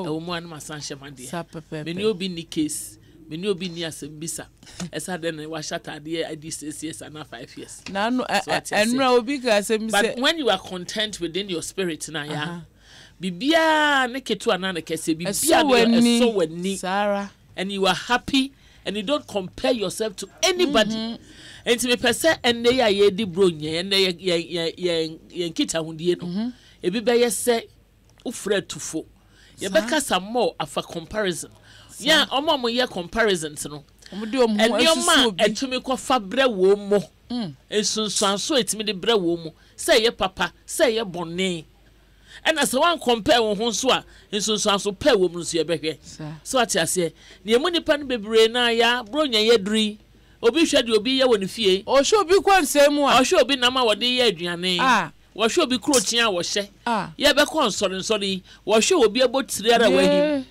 Oh, one my son Shamandi. Many will be in the case. Many will be near Sembisa. As I then was shut at the idea 6 years and 5 years. Now, and no because but when you are content within your spirit now, yeah. Bibia naked to another case, Bibia so when Sarah, and you are happy and you don't compare yourself to anybody. And to me, per se, and they are ye de brunye, and they are kita hundieno. A bibia say, Ufred to fo. You better some more of a comparison. Yeah, Omo ye comparisons, no. And your man, and to me, call Fabre Womo. And soon so it's me the bre womo. Say ye papa, say ye bonnet. And as one compare on Honswa, and soon so pay woman, so I say, near money pan baby, na ya, bronya ye dree. Obi hwede obi ye woni fie o sho bi kwansem a o sho obi nama wode ye aduane wo sho obi krotia wo hye ye be kon sori wo sho obi abotire ara wahim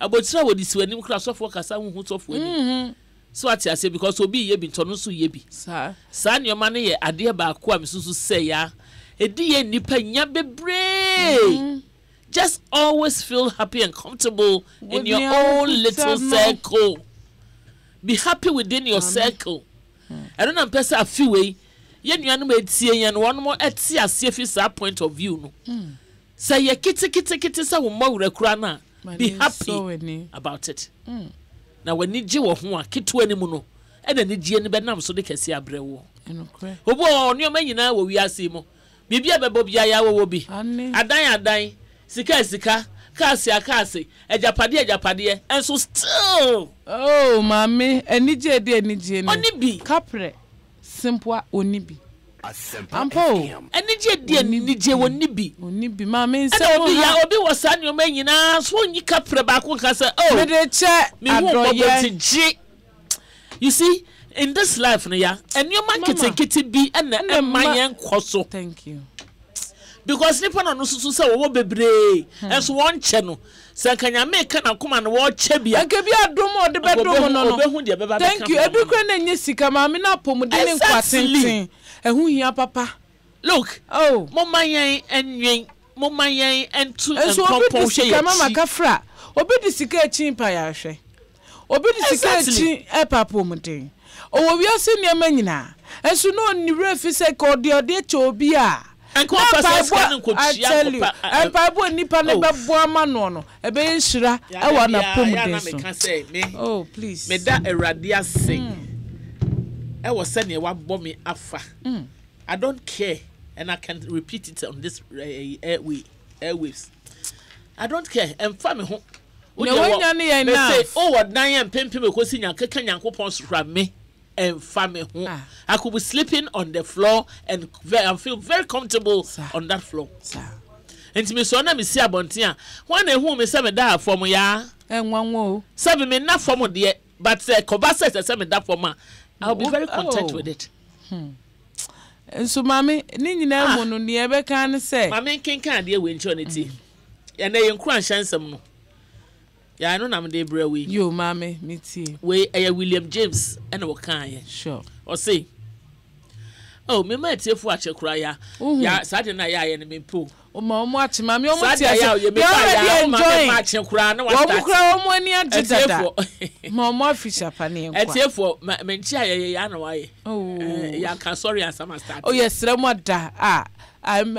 abotire wo disiwanim kra sofo kasa hu sofo ani so ati ase because obi ye bi ntono so ye bi sa nyoma ne ye ade ba ko a mesusu se ya edi ye nipa nya bebre just always feel happy and comfortable in your own little circle. Be happy within your circle. I don't know person a few way. Yen you know etie yen one more etie as if point of view no. Say ye kitty sa wo mawure kura na. Be happy about it. Na when ni je wo ho a kitu ani mu no. E na ni je ni be nam so de kese abre wo. Obo onyo ma nyina wo wi ase mu. Bibia bebo bia ya wo bi. Adan sika Kasi, ejapade, and so still. Oh, mommy, enije no. Onibi. Capre, simple onibi. Asempa FM. Enije onibi, mommy. Obi was san your man, so you capre back one casa. Oh, you see, in this life, and your man can kitty be and my young coso. Thank you. Because nipa no so say wo bebre enso won che no se kanya make na kuma no wo che bia nke bia adom o de bedom no thank you ebi kra na nye sika ma me na pom de ne nkwatenten ehu hia papa look mama yen enwen mama yen entu enkompo hwe ye mama kafra obi di sika echi pa ya hwe obi di sika echi e papa mu den o wi ase ne ma nyina enso no ni refi se ko de che obi a and I tell you, and Bible nipa ne bebo amano no ebe yeshira e wa na pom den so oh please me da eradia sing e was say ne wa bo me afa I don't care and I can repeat it on this airwaves I don't care and fa me ho no wanya ne yen na say oh what dan yen pempem e kosi nyanka nyankopon sura me and family I could be sleeping on the floor and I feel very comfortable on that floor. And to me so na me see abontia when ehun me say me da form ya enwanwo say me na form de but koba say me da form I'll be very content with it. So mami ni nyina mu no ne ebe kan say mami kenkan de we nchonity ya na yenkru anshansam no ya no na me de bra we yo mami me tie we William James and we kan sure or say oh me ma tie fu achekura ya sade na ya ne me po o ma omo achi mami omo tie ya me pa ya ma achekura na wa start wo kura omo ani agidada ma omo official pa ne nkwa tie fu me nchi ya na wa ye ya kan sorry as am start oh yes remoda I'm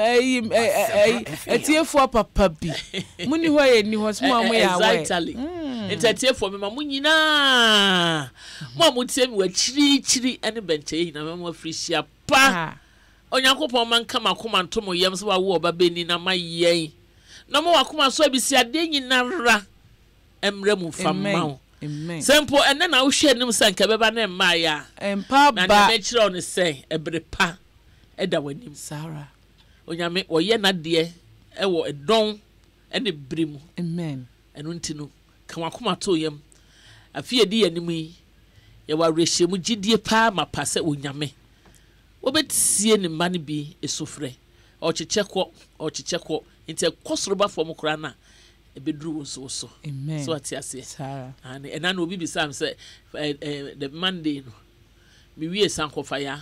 tie fu papa bi muni ho ye ni ho smo amu ya wa exactly tie fu me ma munyina mo amutie mi wa chiri ene benche yina me mo frisia pa onyankopon man kama koma ntomo yem so wa wo oba beni na mayen na mo wakoma so abisi ade nyina ra emre mu famma amen simple ene na wo hwe nim sanka beba na emma ya empa ba na me kire on say ebrepa eda wanim Sarah onyame oye na de ewo edon ene brimu amen eno ntino kan wakoma to yem afie di yanim yi ye wa rehye mu gidie pa mapase onyame obetie ne mane bi esofre ochecheko inte kosroba fom kora na ebedru so amen so atiase Sarah and na obi bi sam say the Monday no mi wie sankofa ya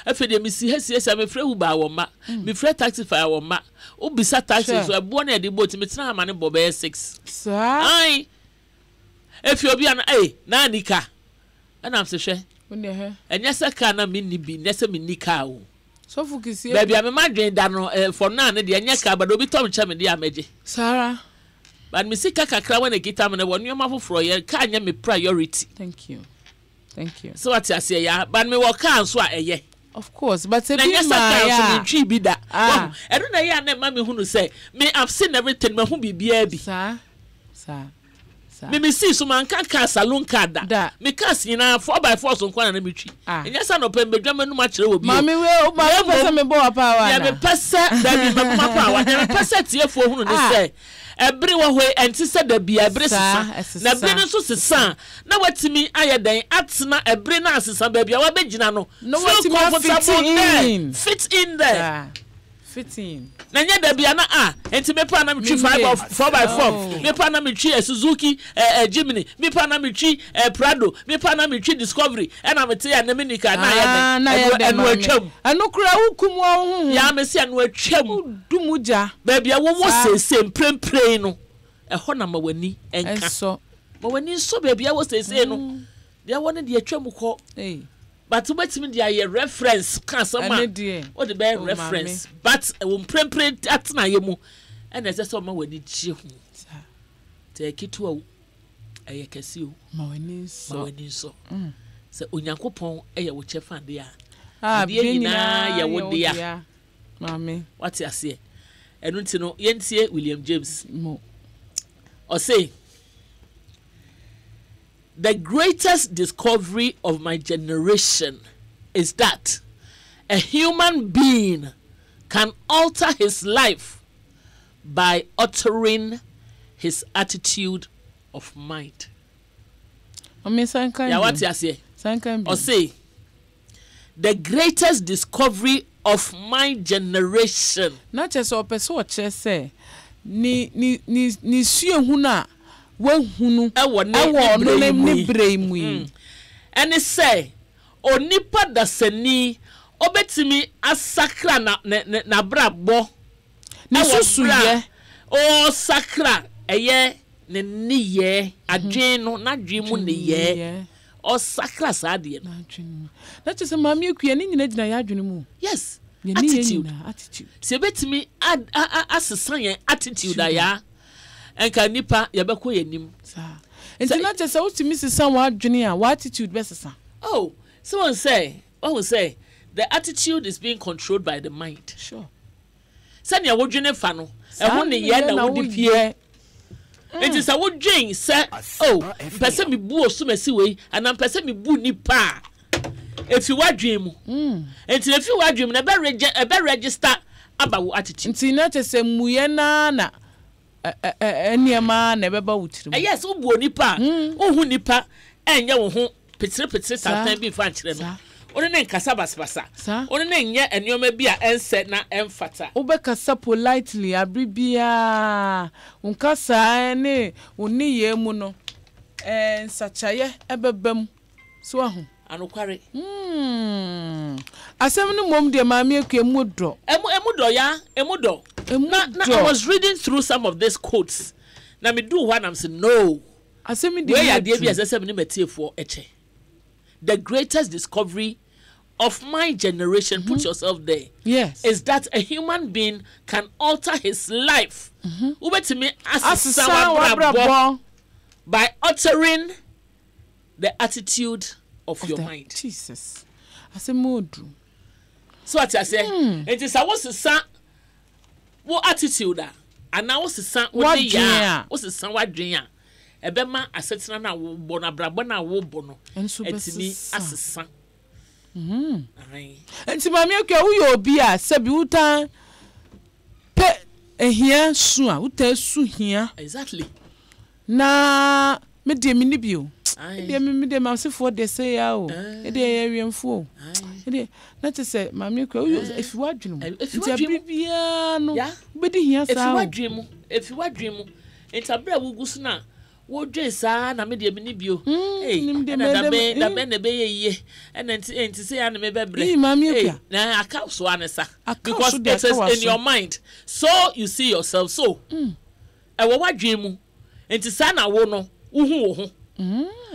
Efe de me si hesi me frɛ Uber wo ma me frɛ Taxify wo ma obisa taxi so ebo na de boat me tena ma ne bo be 6 sir ai efi obi an na nika ana am se hwɛ wonde he enya se ka na me ni bi nese me nika o so fukisi baby am ma dwen da no for na ne de enya ka ba do bi tom che me de ameje Sarah but me sika kakra when ekita me ne wonu ma foforo ye ka anya me priority. Thank you So what you say ya but me work kan so a eye of course but say be my ya twi bi da e do na ya na ma me hunu say me I've seen everything me hu bibia bi sir me see so man kan ka salon card da me cars nyina 4x4 so nkwa na me twi enya sa no pembe dwa manu ma kire obi mami we ma pese me bo apa wa ya me pese da bi me ma pa wa ya me pese tie fo hunu ni say every wa we enti se da bi every sisa na bi no so sisa na watimi ayeden atena every na sisa ba bia wa begina no watimi fit in there na nya da bia na enti me pa na me twi 4x4 me pa na me twi Suzuki Jimny me pa na me twi Prado me pa na me twi Discovery na me te ya na me nika na ya enu atwam anu kura hukum wa hu ya me se enu atwam dumuja ba bia wo sese mprempren no ho na ma wani enka so ma wani so ba bia wo sese no dia wo ne de atwam ko but wetimi dia ye reference kan sama o de be reference but wo mprempren atena ye mu ena se so ma wani chi hu te kitu o eye kesi o ma wani so se onyankopon eye wo chefa de a de nyina ye wo de a mami what you say enu nti no yentie William James o say the greatest discovery of my generation is that a human being can alter his life by altering his attitude of mind. Yeah, what you say? Or say, the greatest discovery of my generation. Not just a person say, ni huna. Hunu ni bremu and it say onipa dasani obetimi asakra na brabo ni susuye o sakra eye ne niye adwen no na dwen mu ne ye o sakra saade no na che se mami akua ni nyina gina ya adwen mu yes attitude se betimi asesan ye attitude ya enka nipa yabeko yenim enti na chese utimi sisa wa adwene a wa attitude besesa someone say the attitude is being controlled by the mind. Sure. Sanya wo dwene fa no ehun ne ye na wo di pie enti sa wo dwen se pese me bu osumasi wei ana pese me bu nipa efi wadwen mu enti efi wadwen mu na be register aba wo attitude enti na chese muye na eniema na beba wutiri mu yes ubu onipa ohu nipa enye wo ho petire satan bi fa nkire no one ne nkasa basbasa one ne nye enioma bi a ense na emfata ubekasa politely abribia unkasa ne uni ye mu no nsachaye ebebem so ahu anokware asem no mom de maami akua emudo emudo I was reading through some of these quotes na me do one am say no asem de we ya de bi asem ni metiefo eche the greatest discovery of my generation put yourself there yes is that a human being can alter his life ubetimi asisa by altering the attitude of your mind. Jesus. Asemodu. So what I say, it is what attitude and now what's the son what ya what's the son what dream ebema asetina na wo bono abrabo na wo bono etimi asesa enti mami akwa wo yo obi a sebi utan pe ehia su a utan su hia exactly na me de mi ni bio me de ma sefo de say ya o e de ya wiemfo e de na te say mami akwa wo if wadwenu enti abibia no be de hia sa if wadwenu enti abra wo gusu na wo dwe saa na me de me ni bio da be na be ye and enti say ya na me bebre na aka so anesa because it is in your mind so you see yourself so e wo wadwe mu enti saa na wo no wo ho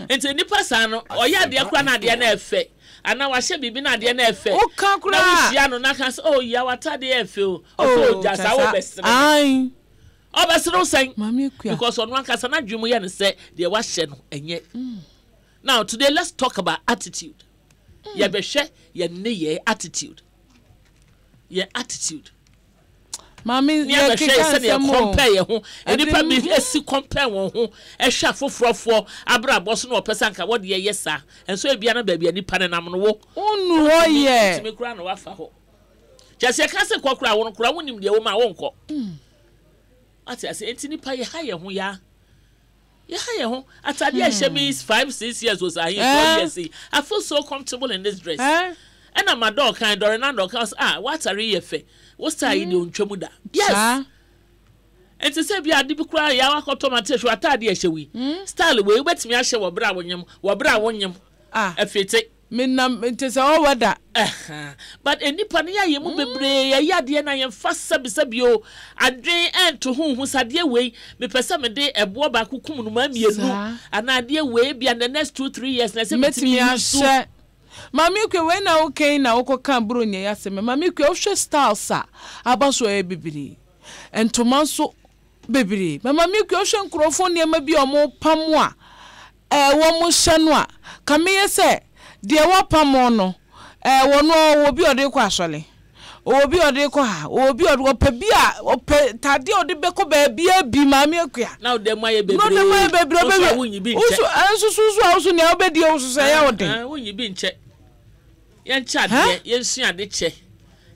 enti nipa saa no oya de kra na de na efe ana wa hye bibi na de na efe o kan kra na hia no na kan oh ya wata de efe o so ja sa wo besere ai obesere sen because on one kasa na dwemu ye ne se de wa hye no enye now today let's talk about attitude ye be hye ye ne ye attitude mami ye kan se compare ye ho enipa bi esi compare won ho ehwa fofrofo abrabo so na opesanka wo de ye sa enso ebia na ba bia nipa ne nam no wo unu ho ye me kura na wafa ho jase ka se kwakura won kura wonim de wo ma wonko ati ase enti nipa ye ha ye ho ya atade ehye me 5-6 years was I 4 years I feel so comfortable in this dress and my dog kind Dorinando cause what are you fe what's that in your chomuda yes and to say be a deep cry ya wakoto mateshu atade ehye wi style we betimi ahye wo bra wonyem afete minam ntese o wada but enipa ne ya mu bebre ya de na ye fasa bisabio adwen ento hu sade we me pese me de ebo ba kukum no ma mienu ana de we bia the next 2-3 years na se metimi ahye mami kwe we na okay na okoka bro nya ya se me mami kwe o hwe style sa abaso e bibiri entoma so bibiri mami kwe o hwe nkrofo ne ma bi o mo pamo a wo mo hye no a kame se de wa pamo no wono obi ode kwa asole obi ode kwa ha obi ode opabia tade ode beko ba bia bi mami akua na ode maye bebre wonyi bi nche susu awso ne obedi awso se ya ode wonyi bi nche ye ncha de ye su ade che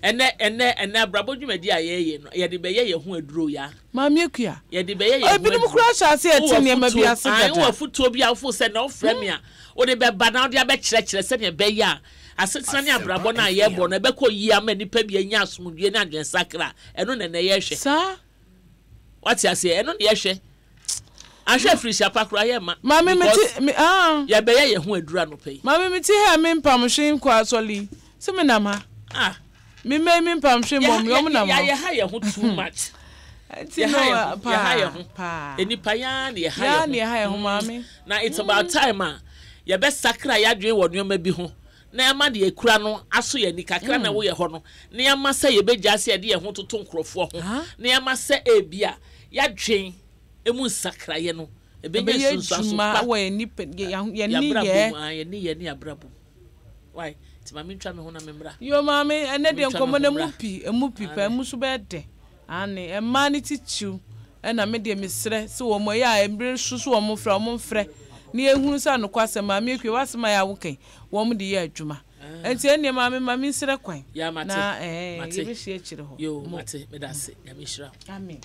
ene Abrabo dwumadi a ye no ye de be ye ho aduro ya mami akua ye de be ye ebi mu kura cha se etine ma bi ase ai wo futo bi afo se na ofre me a ode be ba na ode be kire se ne be ya asetena ne Abrabo na ye bo na be ko yi ama nipa bi anya asomdue na adwen sakra eno na ye hwe sa what you say eno ye hwe ahwe free shapa kura ye ma mami meti ye be ye ho adura no pay mami meti ha me mpam hwe kwa asoli se me na ma me mpam hwe mom yo na ma ye ha ye ho too much ye ha ye ho enipa ya na ye ha ye ho mami na it's about time ye be sakra ya adwen wo nneoma bi ho na ama de ekura no aso ye nikakra na wo ye ho no na ama se ye begya se de ye ho toto nkrofo ho na ama se ebia ya dwen emu sakra ye no ebenya sunsu ma wo ye ni ye ni Abrabo why ti mami ntwa me ho na memra yo mami ene de nkomo na mu pi pa mu so be de ani e ma ni tichu e na me de mesre se wo mo ya embre susu wo mo fra mo mfre ni ehunu sa no kwase mami ekwe wasema ya woken wo mo de ye adwuma enti ene mami sre kwan ya mate na ye be hie kire ho yo mate me da se ya me shira amen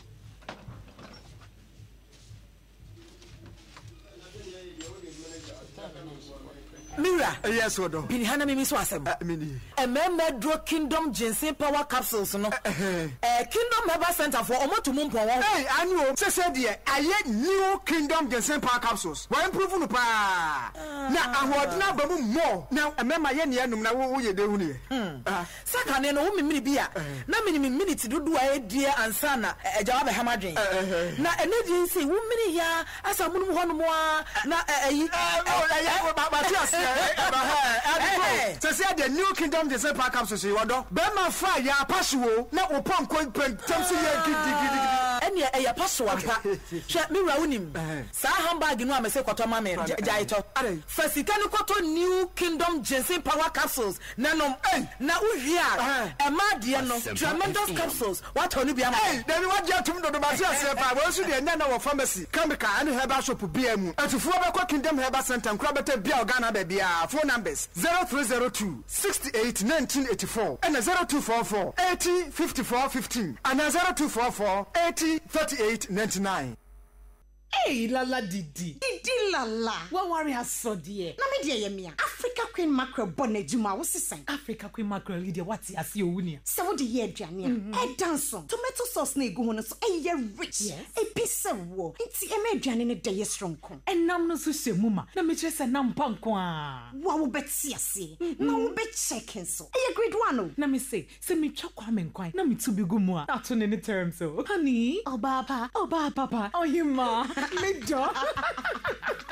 Mira, yes, Odo. Bini hana mimi so asem. Mini. Medro Kingdom Ginseng Power Capsules no. Kingdom Herbal Center for omo to mumpo won. Hey, anu say there aye new Kingdom Ginseng Power Capsules. Wa improve no pa. Na ahodna ba mu mo. Na emema ye ne enum na wo ye de hu ne. Saka ne no wo mimini bia. Na minute dudu a edie ansa na ejawa be hamadwen. Na energy say wo mini ya asa munum ho no mo na ayi so say the new Kingdom Ginseng Power Capsules you odo be ma fa ya paswo na opon kon tamsi ye gidi ene ya paswo ampa hwe mi wura wonim sa handbag no amese kwato ma me jaito fasika ni kwato new Kingdom Ginseng Power Capsules na no na uhia e ma de no tremendous capsules what onu bia ma dem wa je tum do ma se asepa wo su de nya na wo pharmacy chemical and herbal shop bia mu atufuo be kwa Kingdom Herbal Center nkura beta bia Ghana be bia phone numbers 0302 68 1984 and 0244 80 54 15 and 0244 80 38 99. Hey lala didi lala wa worry has so dear na me dear ye me Africa Queen Mackerel bonejuma wo sisan. Africa Queen Mackerel ide wati ase owunia. Se wo de ye aduane a. E danso. Tomato sauce na egu ho no so e rich. E pise wo. Nti e me aduane ne de ye stronko. Enam no so hye muma. Na me kire se nam panko a. Wa wo beti ase. Na wo be check so. E grade 1 na me say me twa kwa me nkwan na me tu bi gumu a. Ato ne term so. Honey, oba papa. Oh you ma. Me do.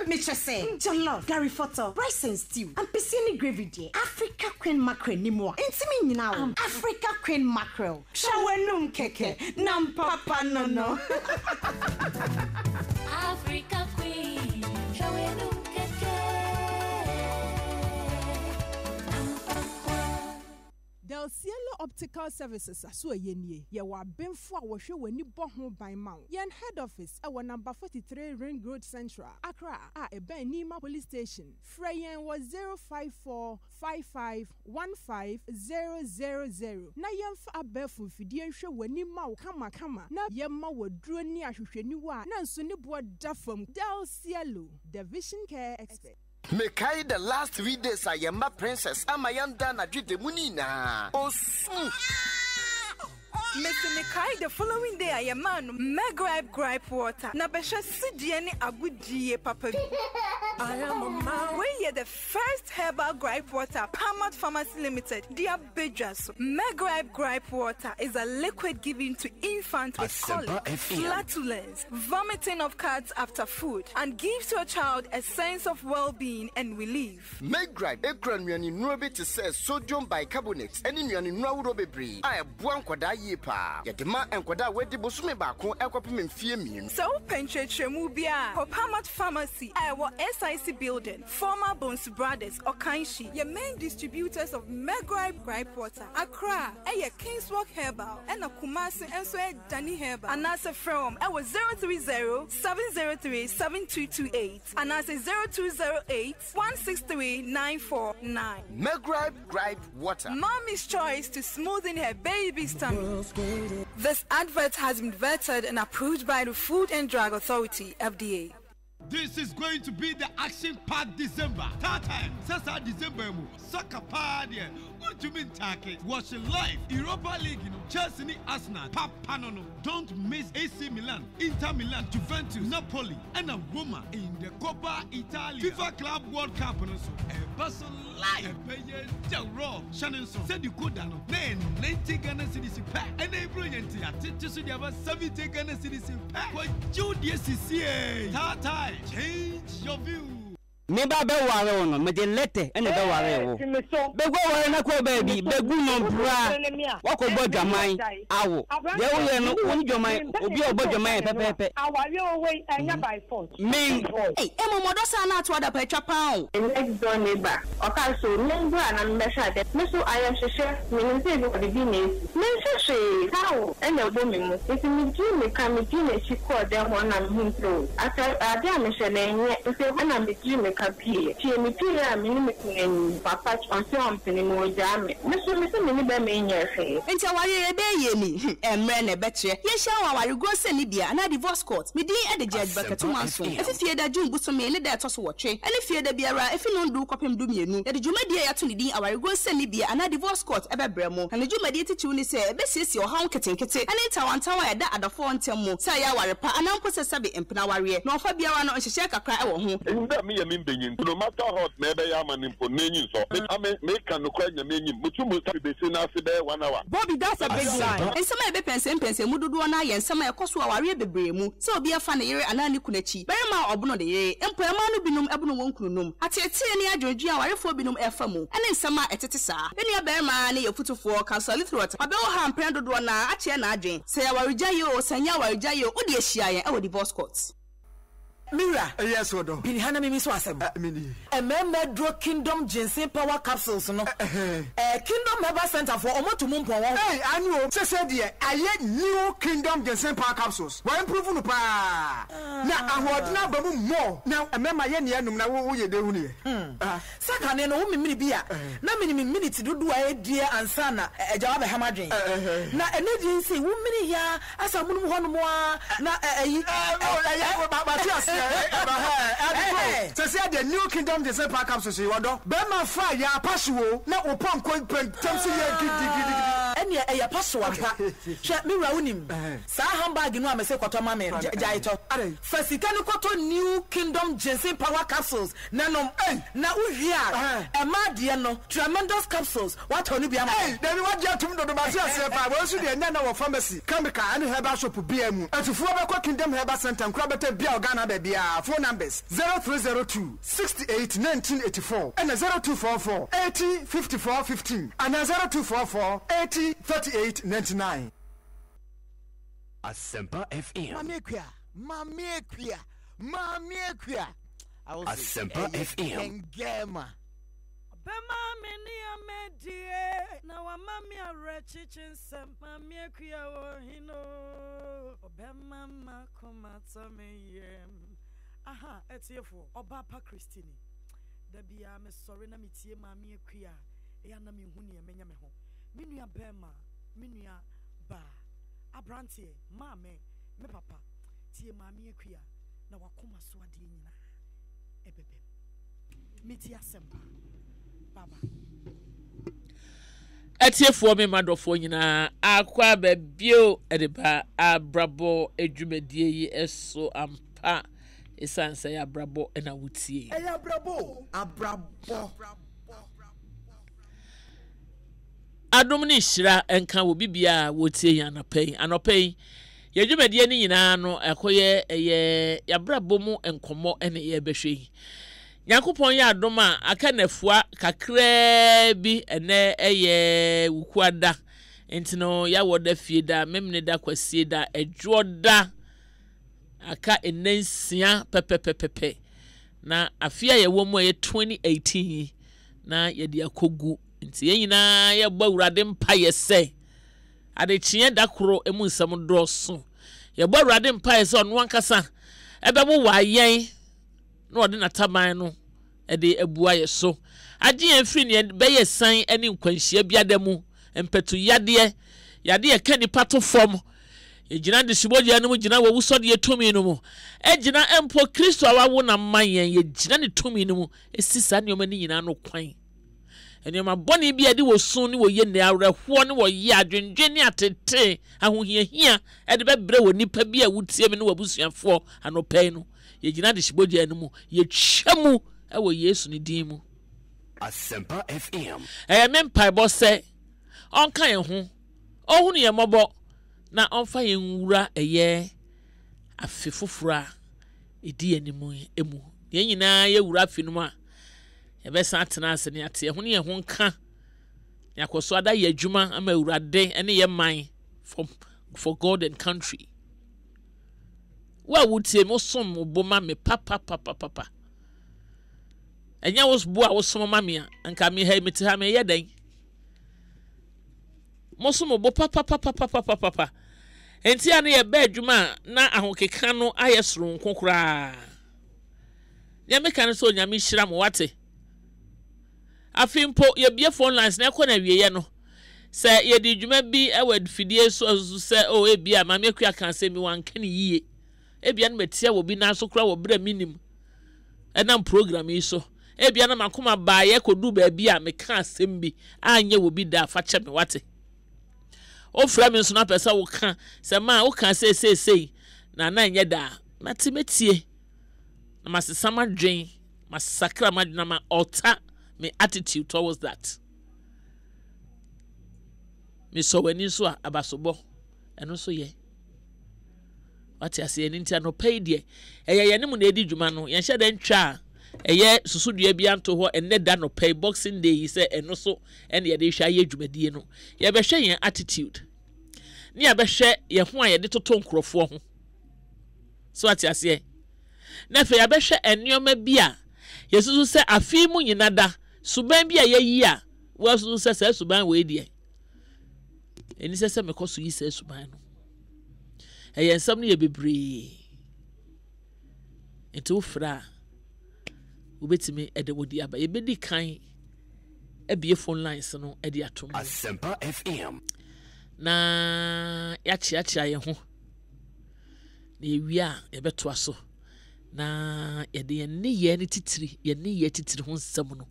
Me say jollof, Gary photo, rice and stew, and piscine gravy dear. Africa Queen Mackerel ni mo. Intimi nyina Africa Queen Mackerel. Shawenum keke, nam papa no. Africa Queen, shawenum keke. Del Cielo Optical Services aso yenie ye wa benfo a wo hwe wani bo ho ban maw yen head office e wo number 43 Ring Road Central Accra a e ban Nima Police Station Freyen was 054551500 na yemfa abefu fidie hwe wani maw kama na yemma waduro ni ahwehwani wa na nso ne bo dafam Del Cielo the Vision Care Expert. Mekai the last 3 days I am my princess amayanda na dwede munina osu Mr. Mekai the following day I am man gripe water na besha sidie ni agudie papa I am a man we the first herbal gripe water Palmat Pharmacy Limited dia bejas gripe water is a liquid given to infants with colic, flatulence, vomiting of cats after food and gives to a child a sense of well-being and relief. Gripe ekran nuani nuobe to say sodium bicarbonate any nuani nuawo bebre I buan kwada pa yadema enkwada wedi bosume baako ekopem mfie mienu so penchetremu bia Palmat Pharmacy our SIC building former Bones Brothers Okanshi your main distributors of gripe water Accra Kingswalk Herbal and Kumasi enso Dani Herbal and as from 030-703-7228 and as 0208-163-949 gripe water Mommy's choice to smoothen her baby's tummy. This advert has been vetted and approved by the Food and Drug Authority, FDA. This is going to be the action-packed December. That time, Sasa December, soccer party. What do you mean, Taki? Watch it live. Europa League, Chelsea, Arsenal, Papanono. Don't miss AC Milan, Inter Milan, Juventus, Napoli, and a Roma in the Coppa Italia. FIFA Club World Cup, and also a Basel live. A raw. Shannon said you could down. Then 90 Ghana citizens pack. And a brilliant teacher, so you have 70 Ghana citizens pack. What you DSCA? Tata. Change your view. Me ba be ware wono me de lete ene be ware wo be go ware na ko baby be gu no bra wa ko bodwaman awo de wo ye no woni dwaman obi obodwaman pepepe awale owe anya by force me eh emomodo sa na to da pa twa pa o next door neighbor oka so nengo ana me sha de me so ayo hwehwe me ni se bi de business me hwehwe how ene obo me mu esi mi ji me ka me ji na chi ko de ho na me hintro ata ade a me hwe na enye ese ana me ji me kapie chi mi pire a me ni me kun papa onse ompeni mo jame me so me se me ni be me nya hwe enti aware ye be ye ni emre na be kire ye sha wa aware go se ni bia na divorce court me din e de judge bakatu manso efifie da jun buso me ne da to so wotwe ene fie da biara efi no ndu kopem du mienu ye de jumadi ya to ni din aware go se ni bia na divorce court e be bremo na jumadi ti chiu ni se e be siesie o hawo ketenkete ene tawantawa ya da adafo ntemu sa ya aware pa anampo se sabe empena aware na ofa biara no nhyehyɛ kakra e wo ho nda me ya me benyin no matter hot na ebe ya manimpo nenyin so me kan no kwa nya menyin mutumu be se na se be 1 hour Bobby that's a big lie ensema e be pense mududu na ye ensema e koso aware bebre mu se obi afa na yere anani kunachi berema obono de yere empo ema no binum ebono wonkununum atete ni adwodwe awarefo binum efa mu ene ensema etete saa eni aberema na ye futufo cancel throat abe wo ha mpren dodo na ache na adwen se awaregya yo sanya awaregya yo odi ehia ye e wo divorce court Mira, yes, Odo. Bini hana mimi so asem. Mini. Medro Kingdom Ginseng Power Capsules no. Kingdom Herbal Center for omo to mumpo won. Hey, anu. Se dia, aye new Kingdom Ginseng Power Capsules. Wa improve no pa. na ahodna ba mu mo na emema ye ne enum na wo ye de hu ne saka ne no wo mimiri bia na minute dodo a edie ansa na ejawa be hamadwen na energy say wo miri ya asa munum ho no mo na say the new kingdom the same pack up so wodo be ma fa ya paswo na opon ko pentam so ye gidi ene e ya paswo apa hwe mi wura wonim sa handbag no amese kwato ma me jaito fasika ni kwato new kingdom ginseng power capsules nanom na uhia e ma de no tremendous capsules what onu bia ma dem wa ja tum do ma se asepa wo su de nya na wo pharmacy chemical and herbal shop bia mu atufuo be kwa kingdom herbal center nkura beta bia Ghana be bia phone numbers 0302 68 1984 and 0244 80 54 15 and 0244 80 38 99. Asempa FM. Mami Equia. Asempa FM. Bema meni amedie na wa mami arechichin sem mami Equia o hino. Bema makomata meyem. Aha, etiefo Obapa Christine. Dabi ya me sorry na mitie mami Equia. Ya na mi hu ne menya me ho. Minua bema, minua ba. Abrantie, mame, me papa. Tie mami Equia na wakoma so ade nyina. Ebebe. Miti Asempa. Baba. Etiefo me madofo nyina akwa babio edeba Abrabo edwumadie yi eso ampa esanse ya Abrabo na wutie. Abrabo. Adom ni hira enka wo bibia wotie ya anopei ye dwumadie ni nyina no ekoye eye Abrabo mu enkomo ene ye behwe Yakupon ya Adom a aka nafua kakra bi ene eye wukuada entino ya woda fieda memne da kwasie da edwoda aka enansia pepepepepe na afia ye wo mu ye 2018 na ye dia kogu nti ye nyina ye gba urade mpa ye se ade chie da koro emu nsam droso ye gba urade mpa ye se ono ankasa ebe mu wa yen na ode na taban no ede ebua ye so age en firi ne be ye san ene nkwanhia biada mu empetu yade ka nipa to fom ejina de sibodia no mu gina wo wusode ye tumi no mu ejina empo Kristo awawo na manyen ye gina ne tumi no mu esisa ne omani nyina no kwan ene ma boni bia de wo sun ne wo ye ne awreho ne wo ye adwendwe ne atete ahohiahia ede bebre wo nipa bia wutie me ne wabusuafo anopɛi no ye gina de sibodia no mu ye twamu ewo Yesu ni din mu. Asempa FM. Mempai bo se onka ye ho ohunu ye mobo na onfa ye nwura eye afefofura edi animu emu ye nyina ye wura afinu a ye be san tena ase ne ate ehunu ye ho nka yakoso ada ye adwuma ama awurade ene ye man for God and country wa wutie mo som bo ma me papa enya was bo a wosom mamia anka me ha meti ha me ye den mosom bo papa enti ane ye ba adwuma na ahokeka no ayesoro nkokora ya meka no so nyame hira mo wate afimpo ye bie phone lines na ekọ na wieye no se ye di dwuma bi ewa fidie so se o ebia ma me kua kan se mi wanka ne yie ebia no metia wo bi na so kora wo bra minim enam program yi so ebia na makoma ba ye kodu ba bia me ka asem bi anye wo bi da fa che me wate o fra me so na pesa wo ka se ma wo ka sei na na nye da metie na masesama dwen masakra madina ma alter me attitude towards that me so wani so abasobo eno so ye wate ase eni ntia no pay de eye ne mu na edi dwuma no ye hye da ntwa eye susudua bi anto ho enne da no pay boxing day say eno so ene ye de hwa ye dwumadie no ye be hwe yen attitude ni ye be hwe ye ho a ye de toto nkrofo ho so wate ase na fe ye be hwe enioma bi a ye susu se afi mu nyina da suban bi a ye yi a wo susu se suban we die eni se me koso yi se suban no eye nsam no ye bebre Into ufra. Ubetimi ede wodi aba. Yebedi kan ebie phone lines no ede atom. Asempa FM. Na yachi aye ho. Na ewia yebeto aso. Na yede ye ne titiri ho nsam no.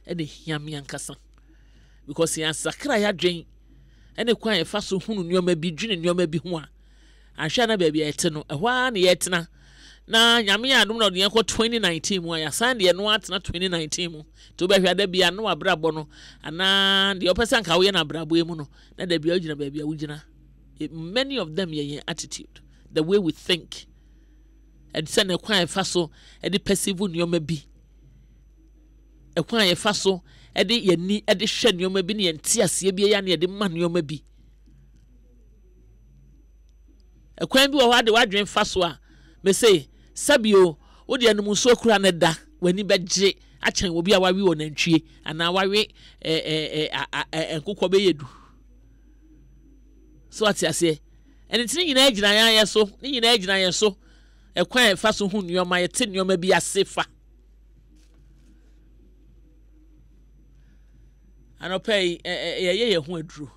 Ene hiame ankasa. Because yan sakra ya dwen ene kwan efa so hunu nneoma bi dwene nneoma bi ho a ahwa na baabi ete no ehwa na yetena na nyame ya adom na de yakọ 2019 mu ya san de no atena 2019 mu to be hwa da bia no abrabo no ana de opesa nka wo ye na abrabo emu no na da bia ugina baabi a wugina. Many of them ye attitude, the way we think, and send a kwan efa so e de perceive nneoma bi e kwan efa so ede yani ede hwe nneoma bi ne yenti ase bi ya ne ede ma nneoma bi ekwan bi wo hade wadwen fa so a me say sabio wo de anum so kura ne da wani beje achen obi a wawe onantwie ana wawe enkokọ be yedu so ati ase ene tin nyina agina ya so ni nyina agina ya so ekwan fa so hu nneoma ye te nneoma bi ase fa anopay ye hu aduro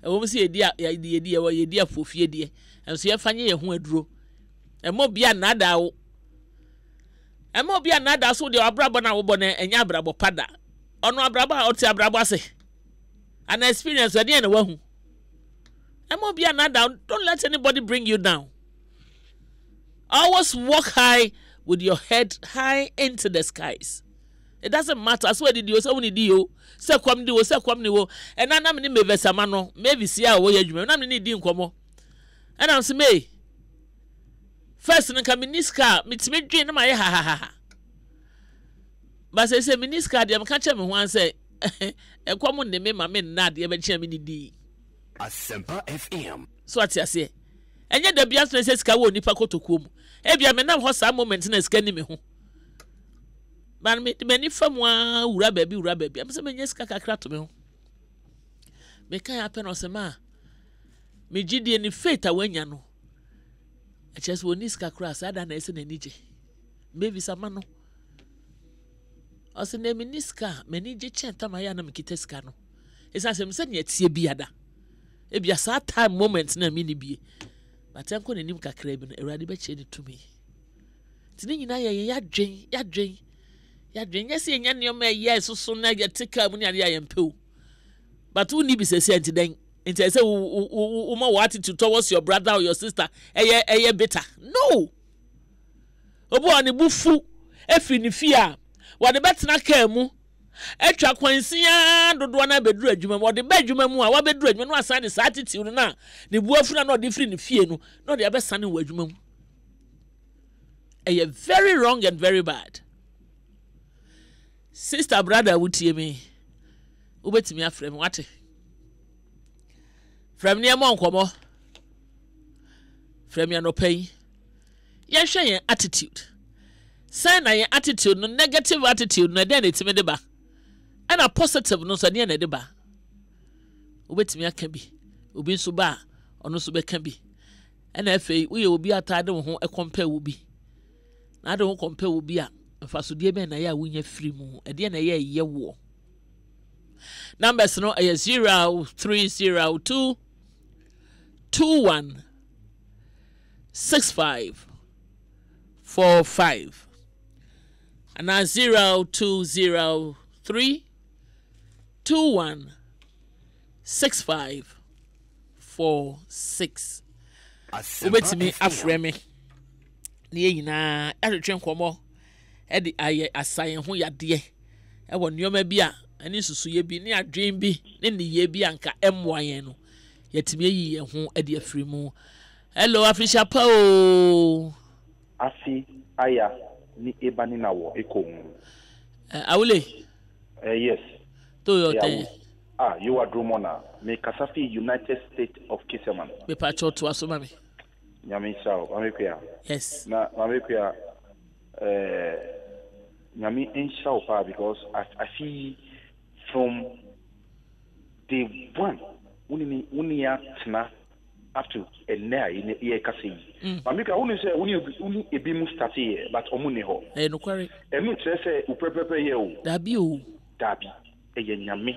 ewo se yedi afofie de enso ye fanye ye hu aduro emo bia nada wo so de abrabo na wo bo na enya abrabo pada ono abrabo a oti abrabo ase an experience we de na wahu emo bia nada. Don't let anybody bring you down. Always walk high with your head high into the skies. It doesn't matter. As well did you say when you say come do say come ni wo. And na me me vesama no. Maybe see how we adwuma. Na me ni di nkomo. And am say me. First nka miniska mitime dwen na maye ha. But say miniska de am ka che me ho an say ekomo ne me ma me na de be che me ni di. Asempa FM. So ati ase. Enye da bia so say sika wo nipa kotokuo mu. E bia me na ho sa moment na sika ni me ho. But me many famwa ura baby. I'm saying yes kakra to me ho. Me kan happen o se ma. Me gidi ni faith awanya no. E chese woni ska kra sa da na ese na nije. Maybe sama no. O se na me niska me nije chenta ma ya na me kiteska no. Esa se me se ne tie biada. E bia sa time moment na me ni bie. But enko na nim kakra bi no Ewurade be che ni to me. Tini nyina ya dwen. Ya dwen si enya nneoma yes so na ya tika mu ne ade ayempew. But who need be say then enti say wo attitude towards your brother or your sister eye bitter. No. Obo ani bufu efi ni fia. Wo de betena ka mu. Etwa kwansia dodo na beduru adwuma wo de badwuma mu a wa beduru adwuma no asan de sa attitude na ne buafu na no de free ni fie no no de abesane wo adwuma mu. Eye very wrong and very bad. Sister brother wutie me ubetimi afrem wate frem ne mo nkomo frem ya no pay ye hwe yen attitude say na yen attitude no negative attitude na den etimi de ba and a positive no so ne na de ba ubetimi aka bi obi nso ba ono so be ka bi and afei wo ye obi atade wo ho e compare wo bi na de wo compare wo bi a mfaso de be na ya wunya free mu e de na ye wo numbers no 0302 21 65 45 and 0203 21 65 46 ubetimi afreme ne nyina atwetwe nkomo e de aye asayen ho yade e wo nneoma bi a ani susu ye bi ne adwen bi ne ne ye bi anka emwayen no yetimi yi ye ho e de afri mu. Hello Afisha pa o afi aya ni ebani na wo ekomu awule yes to your thing you are Drumona me Kasafi United States of Kiseman me pa cho to aso mami nyame sao amekua yes na amekua nyame enshao pa because I see from day one uni ya tna after enna ye kasi mamika unu say unu ebi mu start here but omu ne ho no kware enu kire say uprepepe ye o dabi eye nyame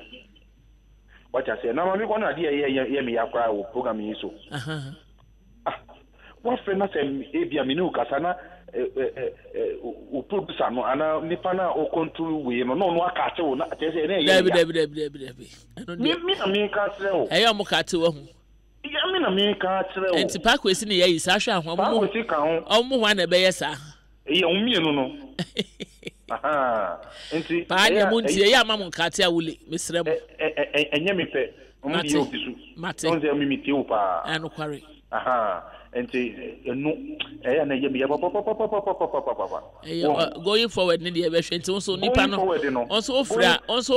what I say na mamika na dia ye me yakwa o program yi so what friend na say ebia me no kasa na o producer no ana nipa na o control we no aka ate wo na ate say na ye dabi me na me ka tire o eya mo ka ate wo hu ya me na me ka tire o enti pa kwesi ne yayi sa hwe ahwa mo kwesi ka ho omo hwa na be yesa ye umienu no enti pa nya mo ntie ya ma mo ka ate awule mesrem enye me pe omo di ofisu mate onze mi mi tie o pa anu kware enti enu na ye me papa going forward ne de be hwe enti so nipa no onso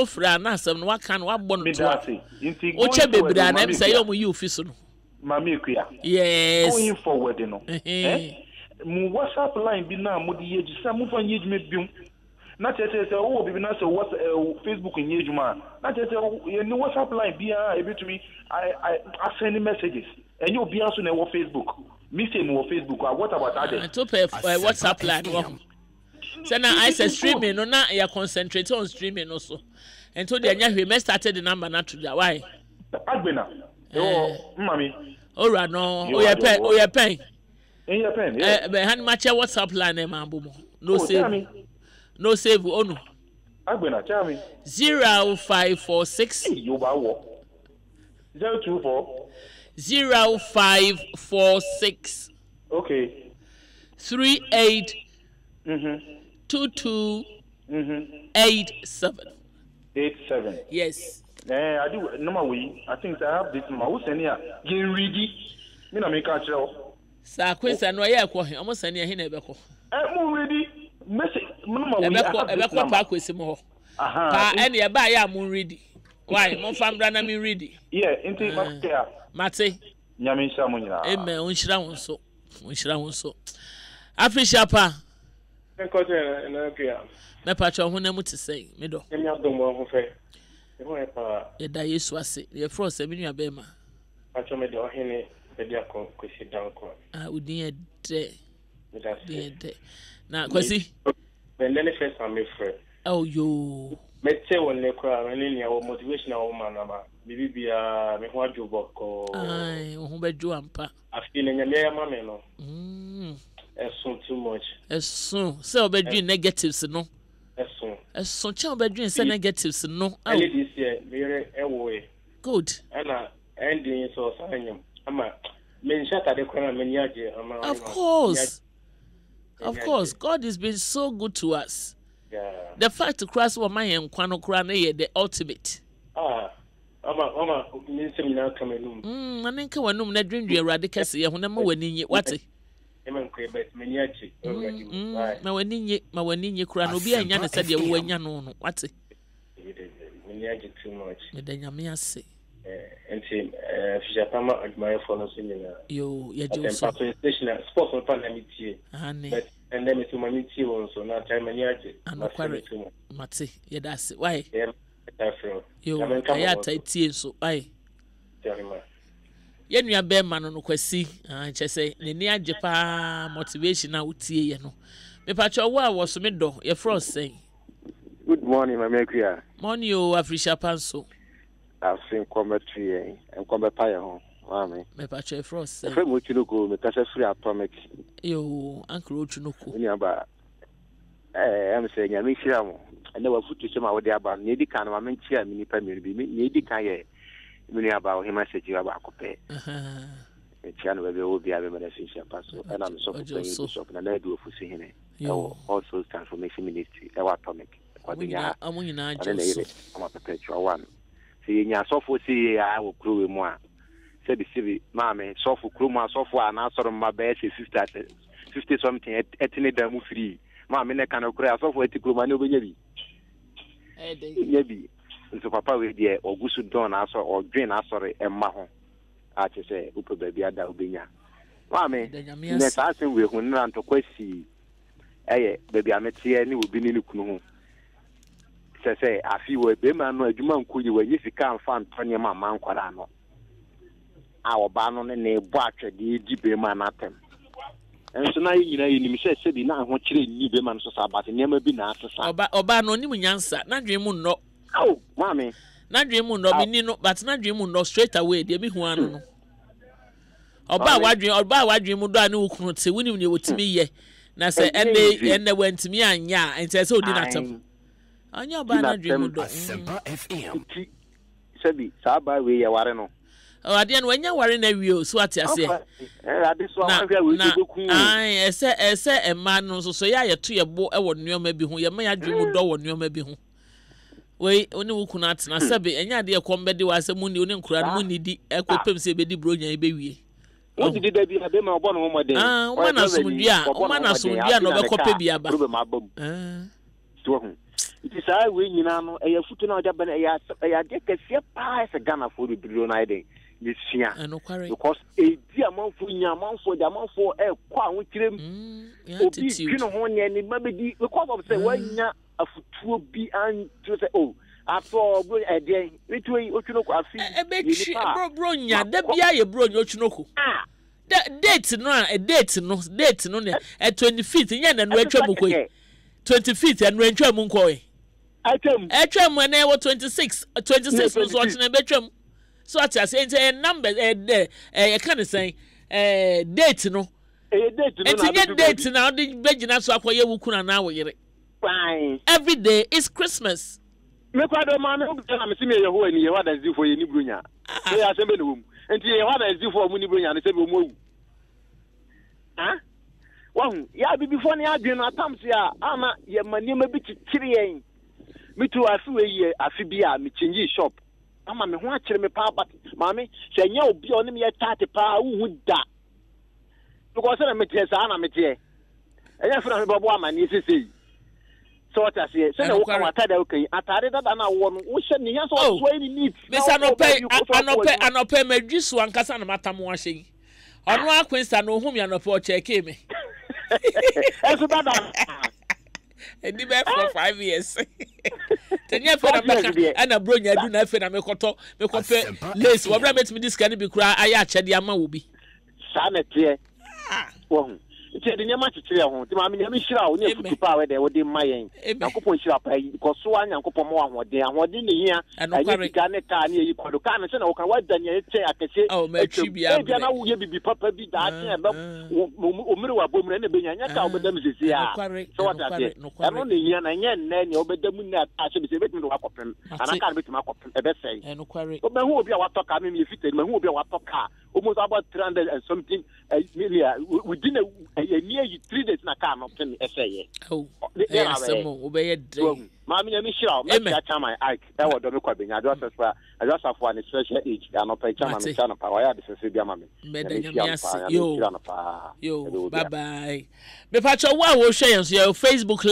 ofra na asem no waka no wabọ no to o che bebra na em say yo mu yi ofisu no mama ekua yes going forward no mu WhatsApp line bi na mo di yeji sa mo fa yeji me bium na tete o bibi na so Facebook yeji ma na tete ye ni WhatsApp line bi a ebetumi I send messages and you be also na Facebook me say mo Facebook what about that to pay WhatsApp line say na I say streaming no na ya concentrate on streaming also and to the anya hwe me started the number na to that why agbena mami ora no o ye pen in your pen yeah be han match WhatsApp line ma bomo no save onu agbena tell me 0546 you ba wo 024 0546 okay 38 22 87 yes I do number we I think I have this number who send here get ready me na me ka chiro sa kwesa no ya ekwo he omo send here na ebeko mo ready message number we ebeko pa kwesi mo ho pa ene e ba ya mo ready why mo famra na me ready yeah inte mate nyame nshira mo nyina amen onshira won so afisha pa enkote na kia me pa cho ho na mu tisei me do emi adom ho fe e ho e pa e da Yesu ase ye fro se binu abema acho me de ohene be dia kon kwesi danko udin de na kwesi ben le first time me frɛ oh yo mete wonne kra rani ni awo motivation awo manama bibia me ho adwobo ko ai ho bejo ampa afi ne nyame ya mame no esun too much esun se obedwin negatives no esun cha obedwin se negatives no ali this year mere ewo good ana ending so sanyam ama men shata de kwana men yaje ama of course God has been so good to us. Yeah. The fact to cross what my kwano kra na the ultimate. Ama minse mina kamenum. Anenka wanum na dwindwe awrade kase ye ho na ma wani nye wate. Emen ko bet meniachi already. Ma wani nye kra no bi anya na sade wo anya no no wate. Meniachi too much. Me da nyame ase. Enti fijapama admire for no sinina. Yo ye je so. Station sports on panamitie. Ane. And then it's my meeting so na time meniachi. Mate ye da ase. Why? Yo, I tie so ai. Ye nua be ma no kwasi, che say ne ni age pa motivation na utie ye no. Me pa cho wo a wo so me do, ye fro say. Good morning, my maker. Morning o Afrisha Panso. I've seen commentary and come pa ye ho. Mami. Me pa cho fro say. Fe mo chunuko me ka se free atomic. Yo, uncle chunuko. Ni aba am say nya me hira mo. And wa futu chema wo de aba ne di kan ma menchia mini pa mi bi ne di kan ye mini aba o hima se jiwa ba kope e tia no be o bi abe me se sia paso and am so for shop na na do ofusi hene also transformation ministry e wa atomic kwa dinya amunyina ajo so ama perpetual one se nya so for se ya wo kruwe mu a se bi sibi maame so for kru mu a so for na so ma be se 50 something etini da mu free maame ne kan kru so for etikru ma ne obenya bi maybe so papa we dey ogusu don aso or drain asore emma ho a che se upo baby ada obenya mame ne ta sen we hu na to kwasi baby ametie ni obi ni kunu ho se afi we be ma no adwuma nkuyi we yi sika amfa antonye ma man kwara no our ban on a batch the deep man at them. And so now you said now what you need the man so about never been asked. Oba no ni munyansa na dream no. Oh, mommy. Na dream no be no but na dream no straight away dey be hu anu no. Oba wadwin mu do anu ukunu te woni ne wotimi ye. Na say ene wantimi anya ente say odi natam. Anya oba na dream mu do. Asempa FM. Sabi saba we ya ware no. Ade no anya ware na wi o so ate ase. Ade so ahwa we go ku. Ai ese ema no so ya yeto ye bo e wo nneoma bi hu ye ma ya dream mu do wo nneoma bi hu. We oni wuku na atena sebe enya de ekombede wa asemu ni oni nkura no ni di ekopem se bedi bronya ebe wie. O ti de bi abe ma obo no mo de. O na sumdua no be kope bi aba. So hu. It is I we nyina no e ya futu na oja bana ya de kese pa se Ghana for the billion na dey. Yes sia. Because e di amanfo nya amanfo de amanfo e kwa ho kirem. Obi twino ho ne ni mabedi because of say wanya afutuo bi an to say oh after bro ede wetu otwinoko afi ebe bro nya da bia ye bro nya otwinoko date no ne 25th nya na no atwam koi 25th and no atwam nkoi atwam na wo 26 no so otwina betwam so at say number you can say date no date na the begina so akoye wukuna na wo yire. Fine. Every day is Christmas. Me kwado man o na me sime Yehowa ni Yehowa da zifo ye ni brunya. Se ya sembe no wum. Enti Yehowa da zifo mu ni brunya ne sebe omu. Ha? Wahu, ya bibifo ne adwen no atams ya ama ye mani ma bi titire yen. Me tu afi we ye afi bi a me change shop. Ama me ho akire me pa but mami se nya obi o ne me ye 30 pa wu da. Because na me tie sa na me tie. Eya funa me bobo amani sisi. So what I say, say no come atada okay. Atare da na wo no wo hye ne ya so wo any need. Me say anope medwiso ankasa na matamu ahye. Ono akwensa no hum ya no po check me. Eso da. Edi be for 5 years. Tenya fe na meka ana bro nya du na fe na mekoto lace wo bra metimi diska ne bi kura aya achede ama wo bi. Sa na tie. Wo It's the name of the home. The mammy, I'm sure I will never power there with my aim. Uncle Shop, because so one uncle Pomoa, what they are what in here, and I got a car near you, Kodokan, and what then you say, I can say, oh, Machibia, I will be papa be that, but Umru, woman, and the Binyaka, but them is here. So what I say, I'm only here and yen, then you obey them that I should be written to Wakopen, and I can't be my copy, a best say. And but who will be our talk? I mean, if it will be our talk car, almost about 300 and something million within near 3 days na car not tell me say oh yeah some obey mama me sure me cha my ike e wo do me kwa benya I just have one special age and not pay chama me chana pa why this say bia mama yo bye bye me pacho wa wo share your Facebook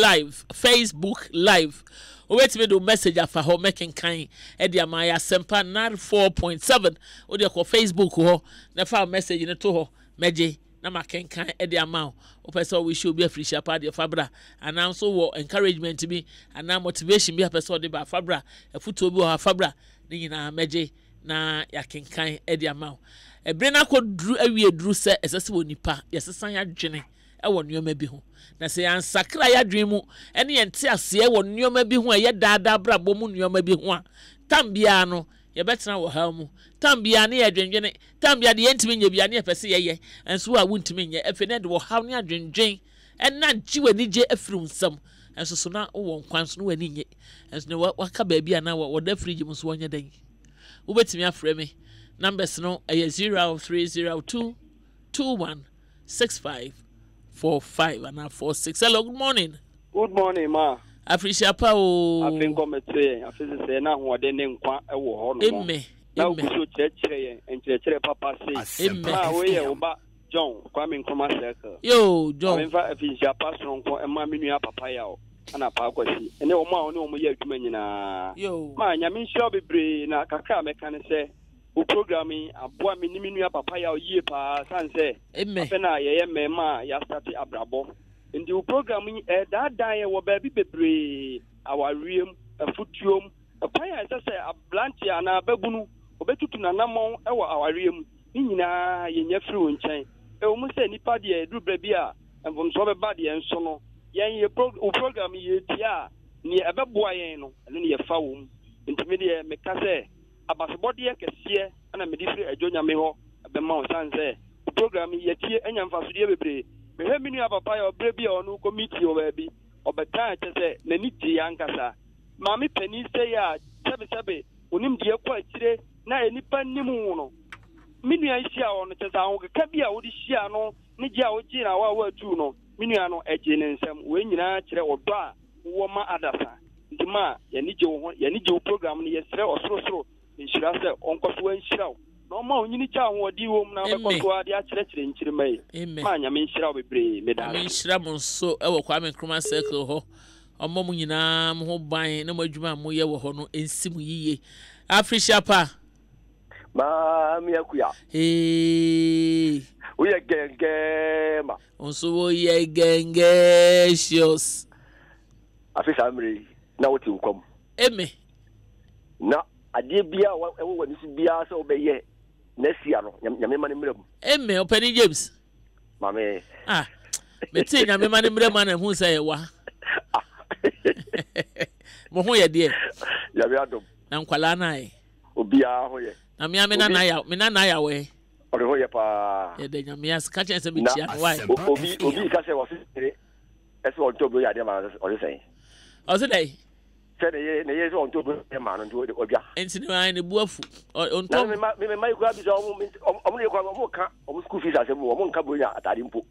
live wait me do message afa ho making kind e dia my Asempa 4.7 o de ko Facebook ho na fa message ne to ho meje na makenkan e de ama o person we should be a free shapa de fabra and also wo encouragement bi and motivation bi a person de ba fabra e futo bi o fabra ni nyina meje na yakenkan e de ama e bre na ko dru awie dru se esese wonipa yesesan ya dwene e wo nneoma bi ho na se ansakra ya dwen mu ene yente ase e wo nneoma bi ho e ye daada brabo mu nneoma bi ho a tambia no ye betena wo ha mu tambia ne ye dwendwene tambia de yentimi nya bia ne pese ye enso a wuntimi nya efe ne de wo ha ne adwendwen ena gyi wani gye afiri nsam enso so na wo nkwan so no wani nye enso ne waka ba bia na wo da friji mu so wonya dan wo betimi afre me numbers no e 0302 216545 and 46. Hello, good morning. Good morning, ma. Appreciate pa o. I think come say, I feel say na ho de ne nkwa e wo ho no. Na ku so chire en chire papa say. Ma we ye oba John Kwame Nkrumah circle. Yo, John. I fa appreciate pa so nko e ma menua papa ya o. Ana pa kwasi. Ene o ma o mo ye adwuma nyina. Yo. Ma nya me sure bebre na kakra me kan say o programming aboa me ni menua papa ya o yie pa sanse. Afena ye mema ya start Abrabo. Ndi o programming that die wo ba bi bebre awariem afutuom paya say ablantia na babunu obetutu na namon e wo awariem nyina yenya free wo nkyɛn e wo mu sɛ nipa de duru bra bi a mfomso be ba de enso no yen ye program ye tia ni ebeboa yen no eno ne ye fa wo mu ntimi de me ka sɛ abasebode ye kɛseɛ ana me di free adwonya me hɔ be ma wo san sɛ program ye tie enya mfaso de bebre me he minu papa ya obra bi a onu committee o ba bi obeta kyɛ sɛ nani tie ankasa maami pani sɛ ya sɛbe onim de ekɔ akyire na enipa nimu no minu ya hia wo no kyɛ sɛ awo ka bi a wo de hia no ne gya wo gyi na wa tu no minu ya no egye ne nsɛm we nyina kyerɛ odo a wo ma adasa ndima ya ni gye wo program no yɛsrɛ osorosoro nhyira sɛ onkɔso anhyira wo na ɔma onyini kya ho odi wo mu na bɛkɔso ade akyerɛkyerɛ nkyire mai ma nyame nhyira wo bebree meda nhyira mo nso ɛwɔ Kwame Nkrumah circle hɔ ɔmo mu nyinaa mo ho ban na mo adwuma mo yɛ wɔ hɔ no ensi mu yiye Africa pa ma mi akuya we are genge ma onso wo ye genge shios Africa amri na woti nkom eme na ade bia ɛwɔ wani si bia sɛ obɛyɛ na sia no nyame ma ne mrem eme Openi James mame meti nyame ma ne mrem na hu sɛ yɛ wa mo ho yɛ de ya bi Adom na nkwala na ai obia ho yɛ na me na na ya we ɔde ho yɛ pa yɛ de nyame as ka kyɛn sɛ me tia why obi ka sɛ wɔ sɛ ɛsɛ ɔntɔ bro yɛ de ma ɔde sɛ ɔsɛ dai sɛ ne yɛ sɛ ɔntɔ bro yɛ ma no nto ɔbia enti ne ma ne bu afu ɔntɔ me mai kura bi sɛ ɔmo ne kwa ɔmo ka ɔmo school fees asɛ mu ɔmo nka bro yɛ atade mpo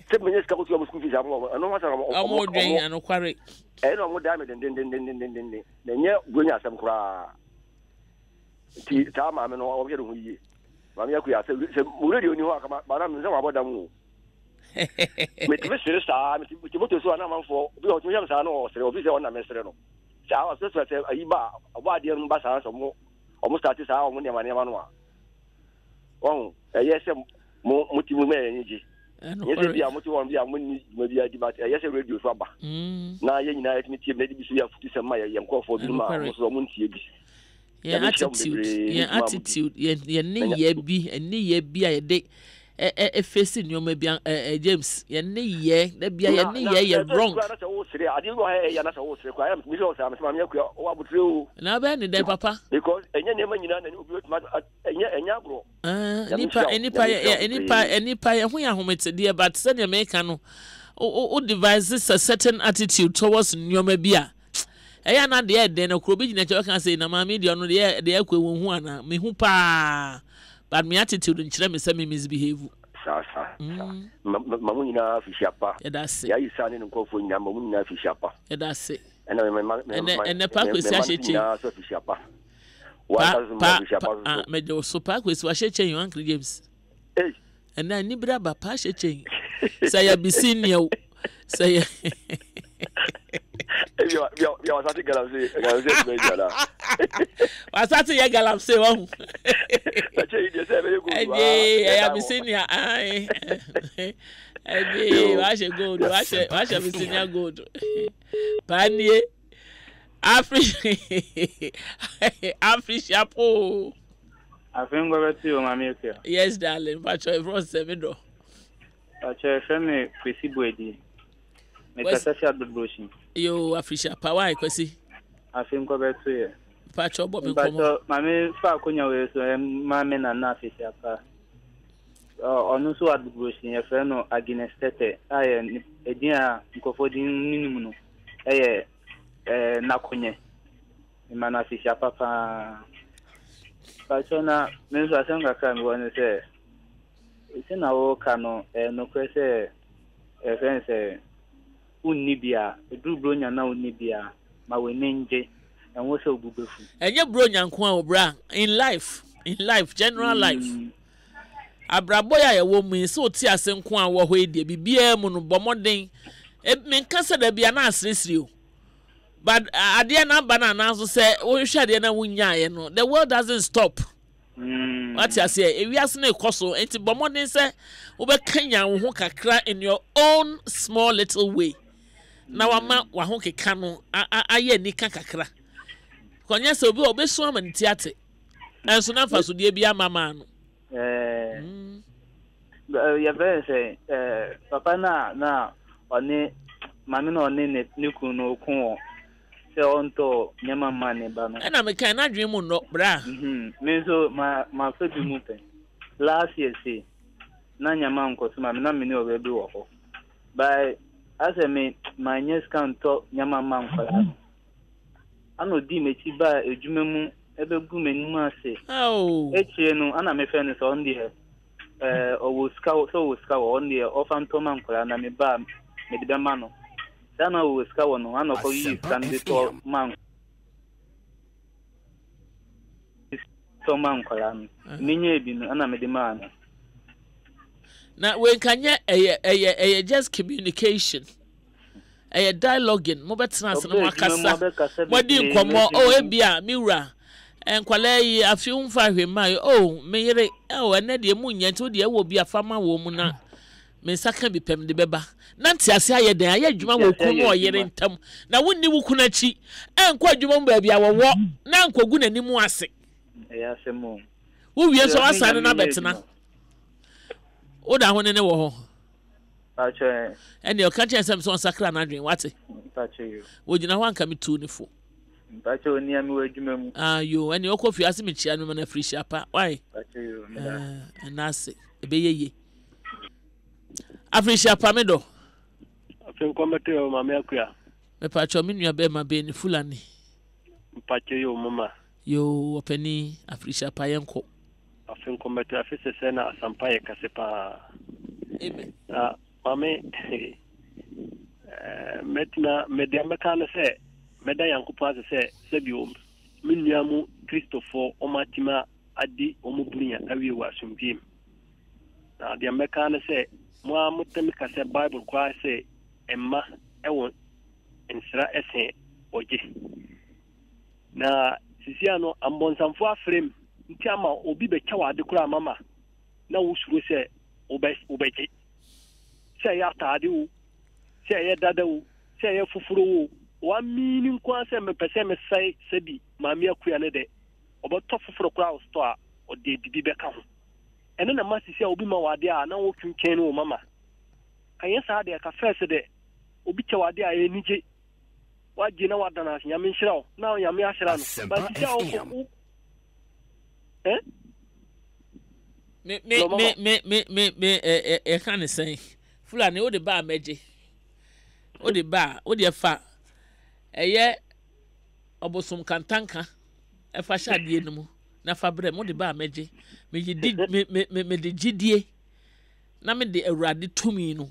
sɛ me nyɛ sika ko ɔmo school fees amo ɔno ma sɛ ɔmo dwen anokware ɛno ɔmo da me den na nyɛ bro yɛ asɛm kura ti ta ma me no ɔbɛ de ho yie ma me akuya sɛ mo radio ni ho akama ba na me sɛ wabɔ dam wo me ti sere sa me ti moto so na manfo bi o tun yam sa no sere obi sɛ ona me sere no sa o sɛ sɛ ayi ba abo ade no ba sa so mo o mo start sa o mo ne ma no a won ɛyɛ sɛ mo ti mo me enji yɛ bi a mo ti won bi a mo ni mo bi adi ba ɛyɛ sɛ radio so aba na yɛ nyina yɛ mi tie me di bi so ya futi sɛ ma yɛ nkɔfo bi ma mo so mo ntie bi attitude ye ne ye bi ene ye bi a ye de face nyoma bi James ye ne ye da bia ye ne ye wrong na ba ne de papa because enye ne ma nyina na obi otuma enye agro enipa ye ho ya hometede but say ne make no o devises a certain attitude towards nyoma bi a eya na de na kuro bi gina che kan say na ma me de ono de akwa won hu ana me hu pa but me attitude nkyere me say me misbehave sa mamu nyina fishapa edase ya isa ne nkofo nyina mamu nyina fishapa edase ene pa kwesi ahyeche so fishapa wa me do so pa kwesi ahyeche you Uncle James ene ni bra ba pa ahyeche say ya bisinia say ya wasati galamse mejala wasati ya galamse won ache ide se be go ya bisinia ai wa she gold wa she bisinia gold panie Africa po afingo beti o mami ke yes darling but you from semedo ache feme kwesi boedi metasasi adodoshin yo Africa pa why kwesi afingo beti ye pacho bo me komo mami fa konya we so mami na Africa pa onu so adodoshin ye fe no aginestete aye edin a nkofodin minimum no eye nakonye imana Africa papa Pachona menso asenga kan woni se isina wo kanu no kwese fense unibia edu bronya na unibia ma wenenje enwo se obubefu enye bronya nko a obra in life general life Abrabo ya wo mu se oti ase nko a wo ho edie bibia mu no bomoden me nkasa da bia na asresire o but ade na banana so say wo hwe ade na wunyae no the world doesn't stop what you say ewiase na ekoso enti bomodin say wo be kanya wo ho kakra in your own small little way na wama wa ho keka no aye ni kakra konya se obi obeso amanti ate enso na faso de bia mama no ya be say papa na oni mami na oni ne ku no ku se onto nyama mane ba no na me kan na dwen mu no bra me so ma fa bi mu pe last year say na nyama nko so mami na me ne owe bi wo ho by as me my next count to nyama man kwala ano di mechi ba ejume mu ebe gu menu ase echie no ana me fe no so on there owo ska on there ofan to man kwala na me ba me de ma no dana owo ska no ana ko yi stand to man to man kwala minye bi no ana me de ma no na when kanya just communication dialoguing mo betra se no akasa modi nkomo ebia miwura enkwala yi afi umfa hwemai meyere ene de mu nyanti de ewo bia fama wo mu na me saka bi pem de beba na ntiase ayeden ayadwuma wo kunu oyere ntam na wonni wo kuna chi enkwa adwuma mba bia wo na nkogu nanimu ase asemo wo wie so asane na betena oda ho ne wo ho ache ene o ka chensem so sakra na dwen wate ache yo wo gina ho anka metu ni fo ache oni ami wo adwuma mu yo ene o kofi ase me chia no na free shapa why ache yo na ase ebeyeye free shapa me do afin komete o mama akua me pa cho me nua be ma be ni fulani mpache yo mama yo openi free shapa yenko afin komete afise sena Asempa ye kasepa mame metna mediameka na se meda yankopa se biom minnuamu Christopher omatima adi omubunya awie wa sumpim na diameka na se mo amutemi ka se Bible kwa se emma ewo ensra ese oje na sisiano ambonsamfo afrem nti ama obi be kyawa de kura mama na wusuro se obeje se ya tade wo se ya dada wo se ya fufuro wo wa mini nkwa se me pese me sai sebi maami akuya ne de oboto fufuro kura wo store o de bibi be ka ho ene na masisi a obi ma wade a na wo twinken wo mama kan sa de ka first de obi kyawade a enije waje na wadana nyame nhyirawo na nyame ahyira no ba sisi a wo me can say fulani o de ba meje o de ba o de fa obosom kantanka e fa shade no mu na fa bre mo de ba meje me de gidie na me de awurade tumi no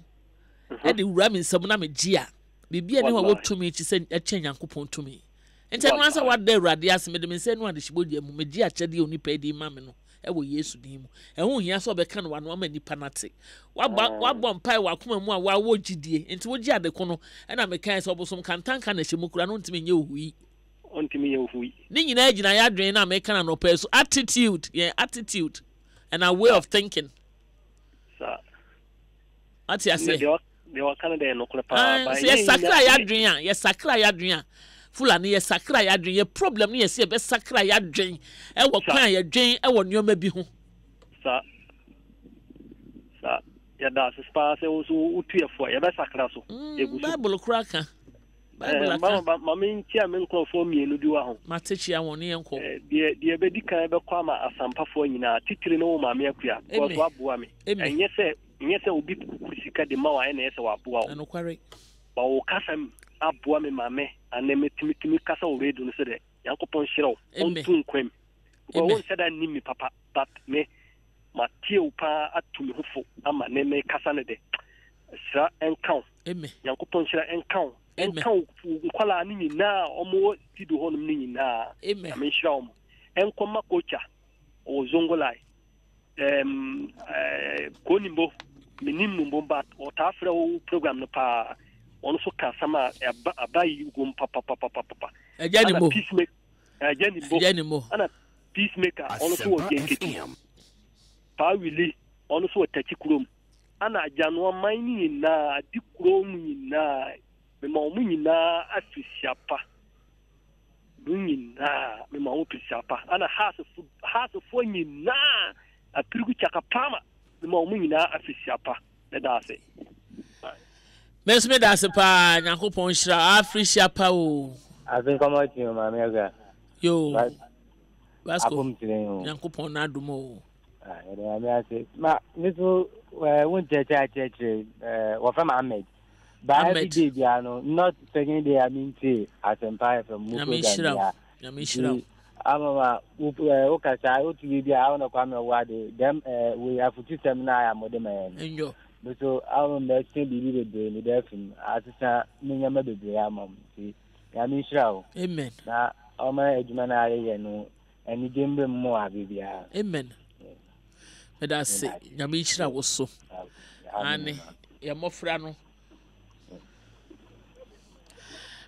e de wura me nsam na me gia bibia ne wo tumi chi se e chen yankopon tumi ente no ansa wa de awurade ase me de me se no ade shibodia mu me gia chade oni pa di ma me no ewo Yesu din mu ehun hia so be ka no wano ama nipa nate wabɔ mpai wakoma mu a wawo gidie enti wo gi ade ko no na me kan so obosom kantanka na hyemu kura no ntimi nye ohui ni nyina agina ya dwen na me kan no pa so attitude and a way of thinking sa ati ase de wa kan de no kula pa ba yes sakra ya dwen fulani ye sakra ya dwen ye problem ni ye se be sakra ya dwen e wo kwan ya dwen e wo nyoma bi ho sa ya da spa se wo utuefo ya be sakra so egusu Bible kraka Bible aka mama ntia me nkrofo mienu bi wa ho matechi ya won ye nko de be dikan be kwa ma asampafo nyina titiri no ma me akua ko so aboa me enye se obi kusika de ma wa na ye se wa aboa wo anokware ba wo kasam aboa me mame aneme timi kasa o redu no se de yankopon hyerew ontu nkwam wo won se da nimi papa but me Matthew pa atumi hofo ama neme kasa ne de sra enkan yankopon hyere enkan nkwala ni nyina omo tido honum ni nyina ame hyira omo enkoma kocha o zongolai konimbo minim numbo bat o ta afra o program no pa on so ka sama abayi ugom papa ejanimbo ana peacemaker on so o genketi pa wili on so o tachi kurom ana janu mani na dikurom nyina me ma omu nyina afisiapa nyina me ma omu afisiapa ana hasofo nyina apirigu chakapama ma omu nyina afisiapa na da ase Mes me da se pa Nyankopon hira Afrisiapa o I've come out to my mega. Yo. Vasco. Nyankopon na adom o. I say, ma, little won't church or from Ahmed. But every day, not second day, I mean, say, Asempa FM. Yamishra. I'm Okasa, to be out of Kwame Wadi. Them, we have to seminar, I'm with the man. So I'll make still be the day, the deafin, as a minimum of the amom. See, Yamishra. Amen. Now, all my edgeman are and you give them more, Amen. But I say, Yamishra was so. Anne, Yamofrano.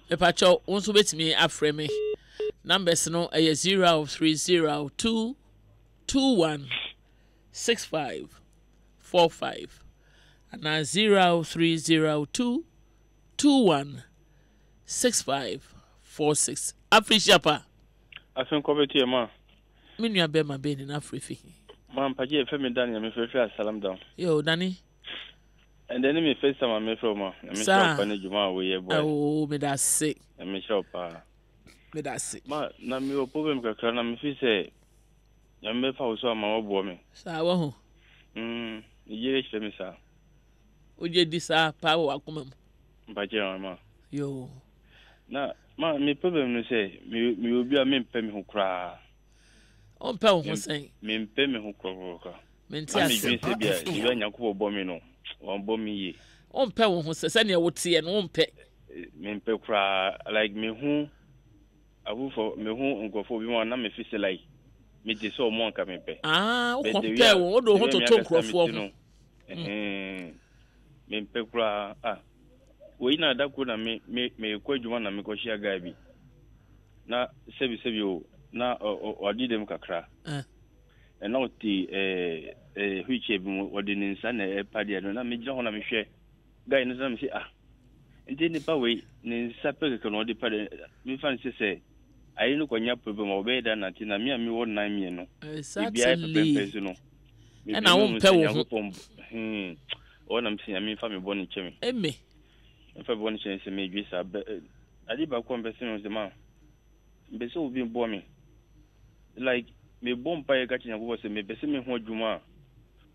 The patcho also with me after me. Numbers no a 030 21 65 45 and 0302 21 65 46. Afrisiapa. Afen kobeti ma. Minu abe ma be na Afrifi. Man paje femi Daniel me fefe salam down. Yo Danny. And then me face time me from ma. Me shop na juma we ye boy. Oh me da sick. Me shop pa. Me da sick. Ma na me o problem kakra na me fi say ya me fa so ma obo me. Sa wo ho. Yire chwe me sa. Oje di sa pa wo akoma mu. Paje ma. Yo. Na ma me problem no say me obi a me pɛ me ho kra. On pɛ ho sen. Me pɛ me ho kra. Me ntia se. Me bi se bia Nyankopɔ bɔ me no. On bɔ me ye. On pɛ ho se ne wo tie no on pɛ. Me pɛ kra like me hu abu for me hu nkofo bi mo na me fi se like me de so mo nka me pɛ. O ko pɛ wo do ho to nkofo ho. Me pɛ kra we na da ko na me ko adwuma na me ko hia guy bi na sebi o na odi dem kakra na oti hwiche bi mo odi ninsa na e pade no na me gina ho na me hwe guy no na me say ndi ni pa we ninsa pe ke no odi pade me fan se ayi no kwanya problem obe da na ti na me wo 9 mie no bi ai pepe no e na wo mpe wo o na me say me fa me boni chemi eme fa boni chemi se me dwisa adi ba ko mbese no se ma mbese obi bo me like me bom pa ye ka chinya ko se me bese me ho adwuma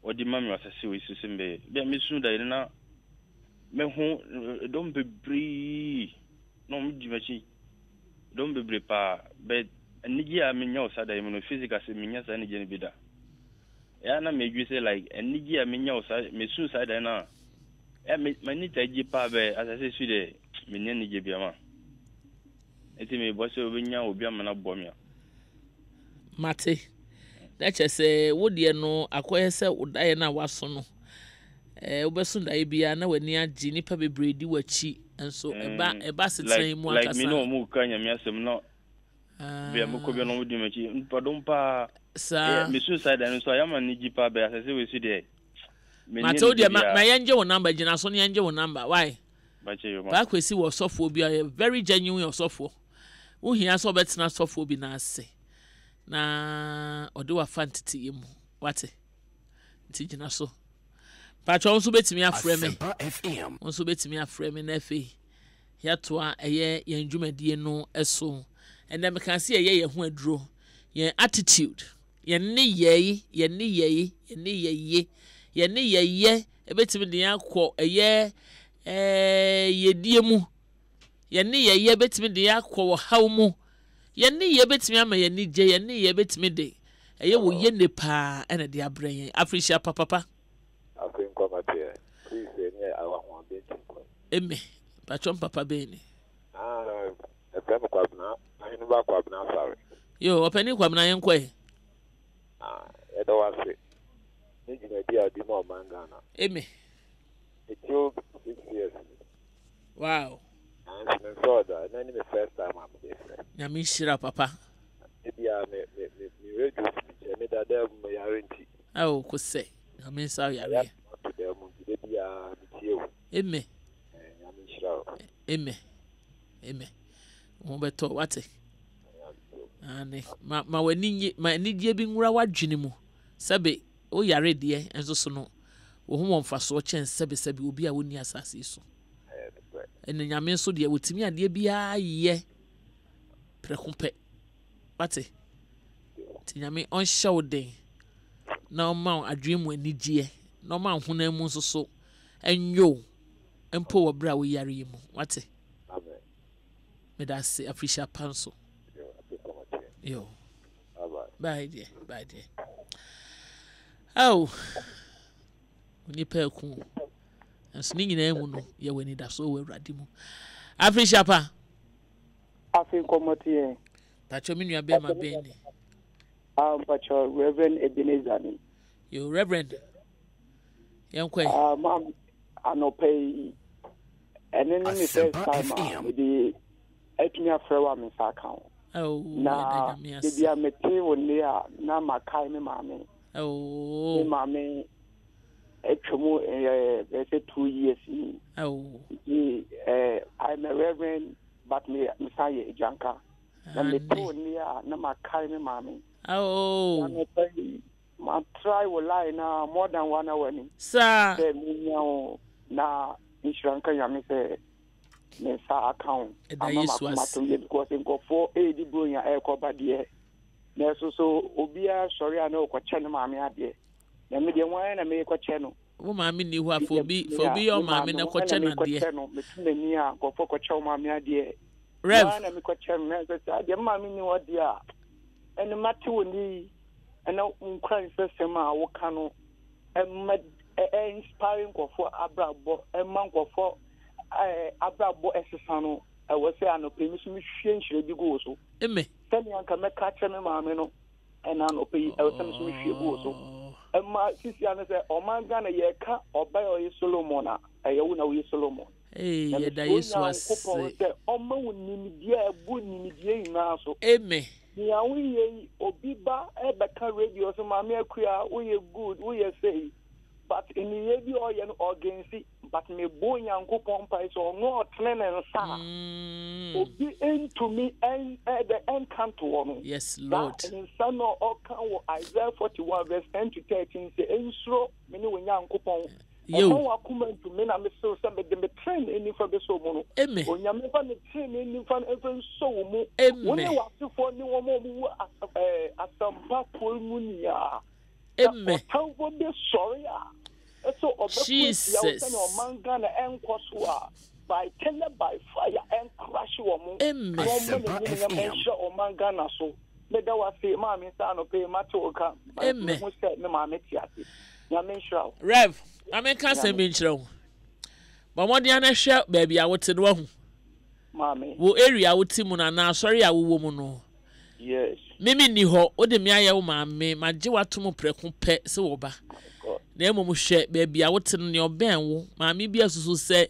odi ma me asase o isu se mbe bia me sunu da ire na me ho don bebre no me di machi don bebre pa be anigi a me nya osada me no physical se me nya sa ne je ne bida ya na me dwi se like anigi a me nya osada me sunu sa da na me mani taji pa be asase su de me nya ne je bia ma eti me bo se obi nya obi amana bo me mate that say wodie no akoye se udaye na waso no obesu daye bia na wani agi nipa bebredi wachi enso eba setan mu akasa like me no mu ka nyame asem no bia mu ko bia no wodi machi npadom sa me suicide no so ayama ni gipa be asase we su de mate wodie ma yanje wo number gina so ne yanje wo number why bache yo ma ba kwesi wo sofo bia very genuine sofo wo hia so betina sofo bi na ase na odo wa fantity yemu wate nti gina so patro nso betimi afrɛ me nso betimi afrɛ me na afi yatoa eye ye ndwumadie no eso ende me kan se eye ye ho aduro ye attitude ye ne ye ebetimi de akɔ eye ye die mu ye ne ye betimi de akɔ wo haw mu ye ne ye betimi ama ye ni je ye ne ye betimi de eye wo ye ne pa ene de abrɛ yen Afrisia papa Eme, patron papa beni. Efem kwabna, ahinu ba kwabna sorry. Yo, openi kwabna yenkwe. Edo wase. Ni jina dia di mo mangana. Eme. Etio 6 years. Wow. And so that na ni the first time I'm there. Nyami shira papa. Bia me radio speech me da dem me yarenti. Awo ko se. Nyami sa yare. Eme. Mo beto wate. Ani ma wani ma ni die bi nwura wadwene mu. Sabe o yare de enso so no wo ho won fa so chen sebe obi a woni asase so en nyame so de wotimi ade bia ye prekumpe bate ti nyame on show den na o ma adwemu anigye na o ma hona mu so enyo empo wo bra wo yare mu wate amen me da se appreciate panso yo bye dear oh oni pe ku enso ni nyina emu no ye wani da so we urade mu appreciate pa afin komotie pacho mi nua be ma be ni pacho Reverend Ebenezer ni yo Reverend yankwe mam anopay enen ni first time the etumi afrewa me saka oh na bia meti woni a na makai me mame oh me mame etwemu say 2 years oh I'm a reverend but me say janka na meti woni a na makai me mame oh ma try will lie na more than 1 hour ni sir na insurance kan ya me say me sa account because in go for AD bronya e ko ba de na so obia sorry na o ko che no maame ade na me de wan na me ko che no wo maame ni hu afobi yo maame na ko che na de me tun ni a go for ko che maame ade rev na me ko che na so de maame ni wo de a ene mate woni ena unkran system a wo ka no inspiring go for Abrabo man go for Abrabo esesano I was say an permission hwe bi go so eme tell yanka me ka che me maame no ena no pay I was permission hwe go so emma sisi an say o man Ghana ye ka obai o Solomon a ayewu na we Solomon ye da Yesu ase o ma woni mi dia ebu ni mi dia ina so eme ya we obi ba e be ka radio so maame akua we good we say but in the year or yan organsi but me bonyankopon pai so no trenen sa obi into me and the end come to one yes Lord and son or can Isaiah 41 verse 10 to 13 say ensuro me ne wanyankopon yo akuma to me na me so say me de train any for the so mo eme onyame fa ne train any for even so mo eme wasefo ni wo mo asampa ko mu ni ya eme how be sorry so Jesus Ghana and Kosua by tender by fire and crash woman or Ghana so let that say mammy son of pay matoka who said no mammy Rev I mean can't say me but what the other share baby I would say one mammy wo area would timuna now sorry I will woman yes mimi ni ho o de me aye wo maame magye watomo preko pe se wo ba na emo mu hwe baby a wote no ne oben wo maame bi asusu se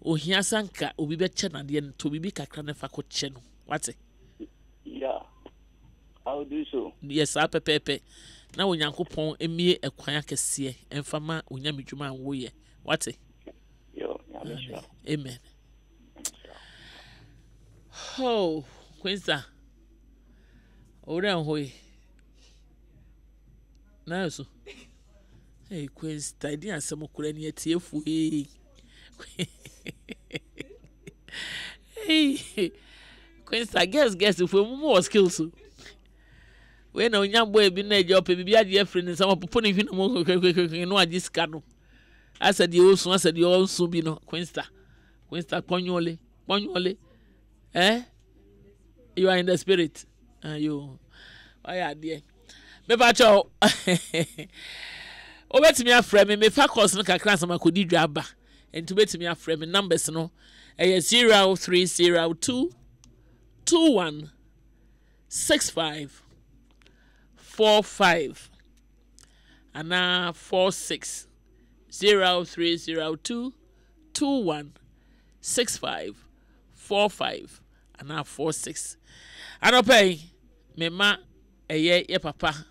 ohia sanka obi be che na de to bibi kakra ne fa ko che no wate yeah I'll do so yes apepepe na onyankopon emie ekwan akese emfama onyamedwuma wo ye wate yo amen oh Quinza ora hoy na so hey Quince tidy asem kura ni atiefu hey Quince I guess if we more skills we na onyambo e bi na eje ope bibia de afri ni sama popo ni hwina mo no agiska no asa de osu asa de onsu bi no Quince ponyole you are in the spirit you why are there me ba cho o betimi afre me fa course no kakra sama kodi dwaba enti betimi afre me numbers no 0302 21 65 45 ana 46 0302 21 65 45 ana 46 anopay mema eye ye papa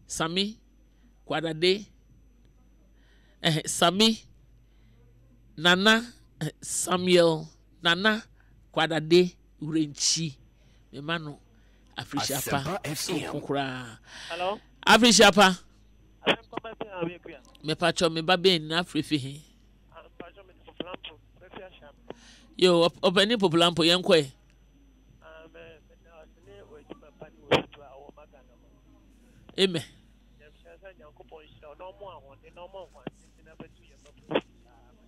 Sami Kwadade Sami Nana Samuel Nana Kwadade Urenchi mema no Afrishapa Hello Afrishapa Me pacho me babe na frifi. Yo openi populampo yenkwe. Amen.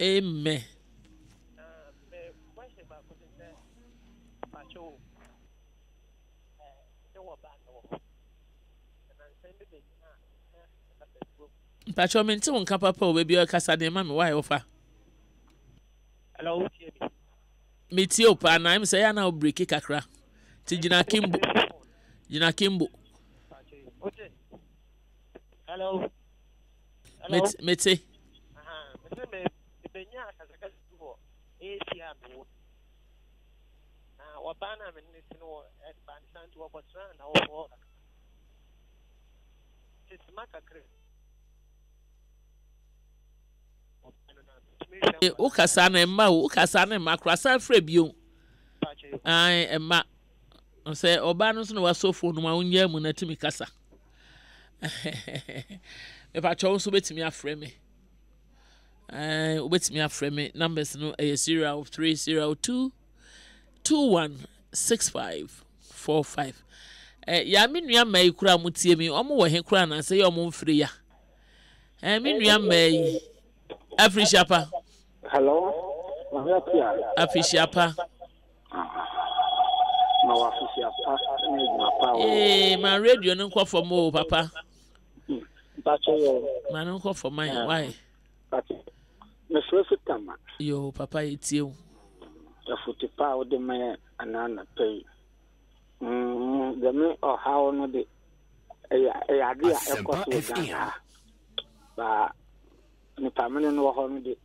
Amen. Pacho me nti won kapa pa obi o kasa de ma me why ofa. Hello. Me ti o pa na im say ya na o break kakra. Ti jina kimbo. Jina kimbo. Hello. Mete. Ukasa na emma ukasa na emma krasa frɛ bio. Ai emma. On say oba no so na wasofo no ma unya mu na timi kasa. If I chose to bet me a frame, wait me a frame. Numbers no a 0302 216545. Ya minua mai kura mutie mi omo wo he kura na say omo mfiri ya. Minua mai Afrishapa. Hello. Afrishapa. No Afrishapa. My radio no kwa for mo papa. Man, uncle for mine. Why? Miss Rositama. Yo, papa, it's you. The 40 power the man and Anna pay. The me or how no the idea of course. But the permanent war on the